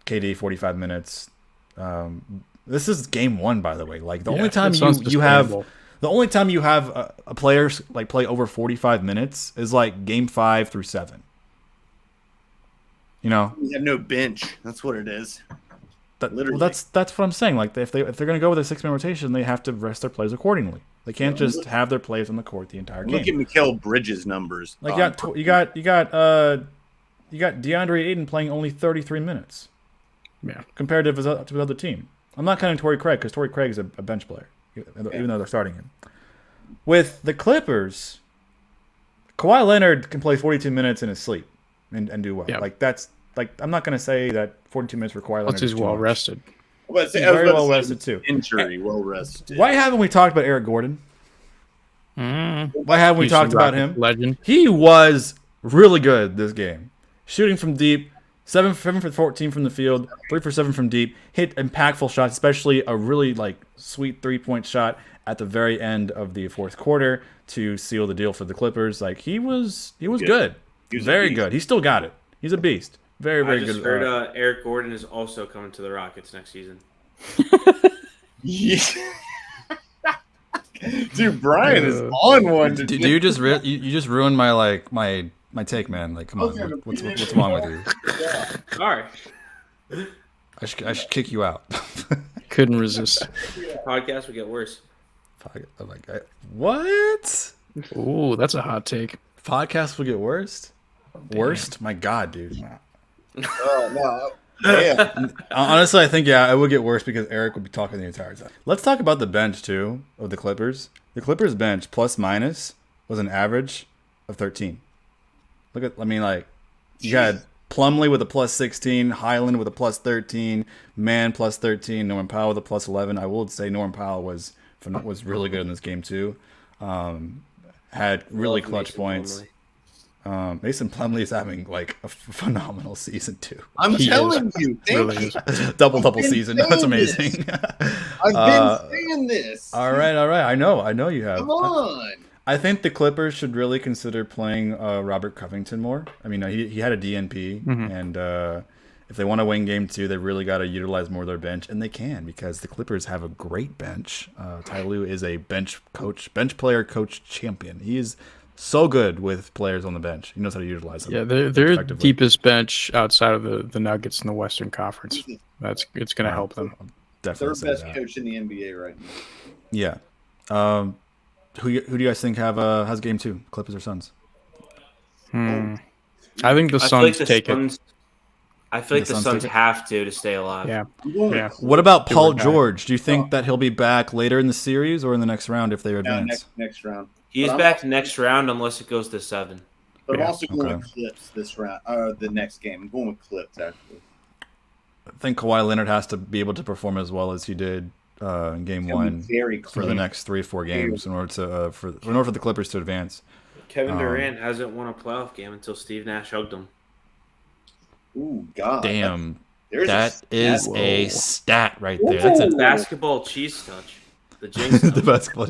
KD 45 minutes. This is game 1, by the way. Like the only time you have. The only time you have a player like play over 45 minutes is like game 5 through 7. You have no bench. That's what it is. Well, that's what I'm saying. Like if they're going to go with a 6-man rotation, they have to rest their players accordingly. They can't just have their players on the court the entire game. Look at Mikal Bridges' numbers. Like you got DeAndre Ayton playing only 33 minutes. Yeah, compared to his other team. I'm not counting Torrey Craig because Torrey Craig is a bench player. Even though they're starting him. With the Clippers, Kawhi Leonard can play 42 minutes in his sleep and do well. Yeah. Like that's like I'm not going to say that 42 minutes for Kawhi Leonard. He's well rested. He's very well rested too. Injury, well rested. Why haven't we talked about Eric Gordon? Why haven't we talked about him? Legend. He was really good this game, shooting from deep. 7 for 14 from the field, 3 for 7 from deep. Hit impactful shots, especially a really sweet 3-point shot at the very end of the fourth quarter to seal the deal for the Clippers. Like he was good. He was very good. He still got it. He's a beast. Very very good. I just heard Eric Gordon is also coming to the Rockets next season. Yeah. Dude, Brian is on one. Dude, you just ruined my my take, man. Like, come on, what's wrong with you? Sorry. I should kick you out. Couldn't resist. Podcast would get worse. What? Ooh, that's a hot take. Podcast will get worse. Worst? My God, dude. Oh no. Yeah. Honestly, I think it would get worse because Eric would be talking the entire time. Let's talk about the bench too of the Clippers. The Clippers bench plus minus was an average of 13. You had Plumlee with a plus 16, Highland with a plus 13, Mann plus 13, Norman Powell with a plus 11. I will say Norman Powell was really good in this game too. Had really clutch points. Mason Plumlee is having a phenomenal season too. I'm telling you, thank you. Double season. That's amazing. I've been saying this. All right. I know you have. Come on. I think the Clippers should really consider playing Robert Covington more. I mean, he had a DNP, and if they want to win Game 2, they really got to utilize more of their bench, and they can because the Clippers have a great bench. Ty Lue is a bench player coach champion. He is so good with players on the bench. He knows how to utilize them. Yeah, they're deepest bench outside of the Nuggets in the Western Conference. It's going to help them. Definitely, third best coach in the NBA right now. Yeah. Who do you guys think has Game 2? Clippers or Suns? I think the Suns take it. I feel like the Suns have to stay alive. Yeah. What about Paul George? Do you think that he'll be back later in the series or in the next round if they advance? Next round. He's back next round unless it goes to 7. But I'm also going with Clips this round, the next game. I'm going with Clips, actually. I think Kawhi Leonard has to be able to perform as well as he did in Game 1 for the next 3-4 games in order for the Clippers to advance. Kevin Durant hasn't won a playoff game until Steve Nash hugged him. Ooh, God! Damn, that is a stat right there. That's a basketball cheese touch. The jinx. The basketball.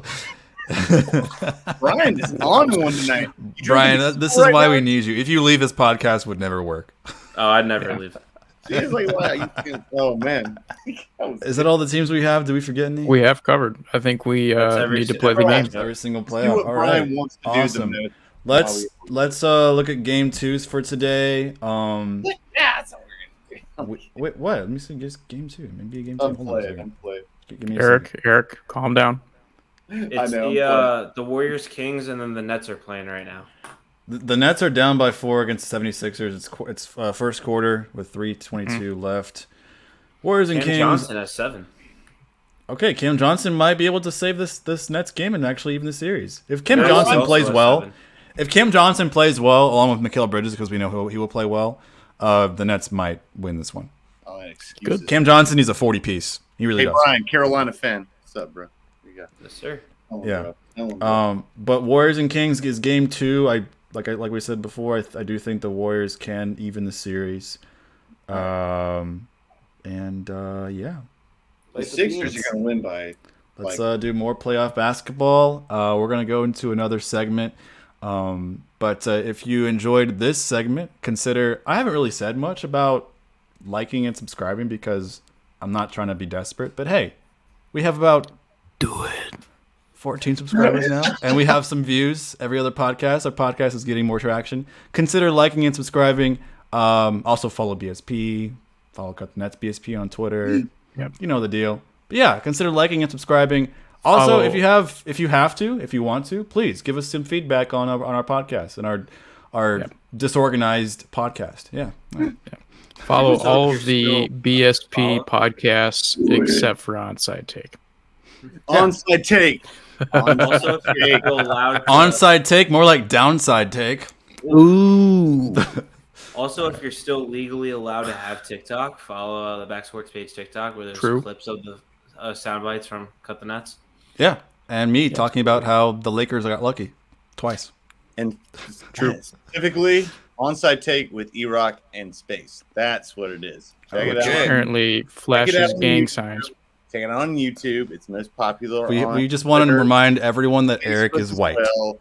Brian is on one tonight. Brian, this is why we need you. If you leave, this podcast would never work. Oh, I'd never leave. He's like, wow, oh man. Is that all the teams we have? Do we forget any? We have covered. I think we need to play the game. Every single playoff. All right. Awesome. Let's look at Game 2s for today. That's Wait, what? Let me see. Just Game 2. Maybe a Game 2. Hold on a second. Give me a second. Eric, calm down. It's the Warriors, Kings, and then the Nets are playing right now. The Nets are down by 4 against the 76ers. It's first quarter with 3:22 left. Warriors and Kings. Johnson has 7. Okay, Cam Johnson might be able to save this Nets game and actually even the series. If Cam Yeah, Johnson also plays a well, 7. if Cam Johnson plays well along with Mikal Bridges, because we know he will play well, the Nets might win this one. Oh, excuses. Cam Johnson needs a 40 piece. He really Hey, does. Brian, Carolina fan. What's up, bro? You got Yes, sir. Yeah. bro. But Warriors and Kings is game 2. Like we said before, I do think the Warriors can even the series. Yeah. The Sixers are going to win by. Let's do more playoff basketball. We're gonna go into another segment. But if you enjoyed this segment, consider. I haven't really said much about liking and subscribing because I'm not trying to be desperate. But hey, we have about 14 subscribers now, and we have some views. Every other podcast, our podcast is getting more traction. Consider liking and subscribing. Also follow BSP, follow Cut the Nets BSP on Twitter. Yep. You know the deal. But yeah, consider liking and subscribing. Also, if you want to, please give us some feedback on our podcast and our disorganized podcast. Yeah. Follow Also, all if of the you're BSP podcasts except for Onside Take. Onside take. Also, if you're still allowed to, Onside take, more like downside take. Ooh. also, if you're still legally allowed to have TikTok, follow the Back Sports Page TikTok where there's True. clips of the sound bites from Cut the Nets. Yeah, and me talking about how the Lakers got lucky twice. And specifically, onside take with E-Rock and Space. That's what it is. Check it out. Apparently flashes on gang YouTube. signs. Check it out on YouTube. It's most popular. We on just wanted to Twitter, remind everyone that Eric Facebook is as white. well.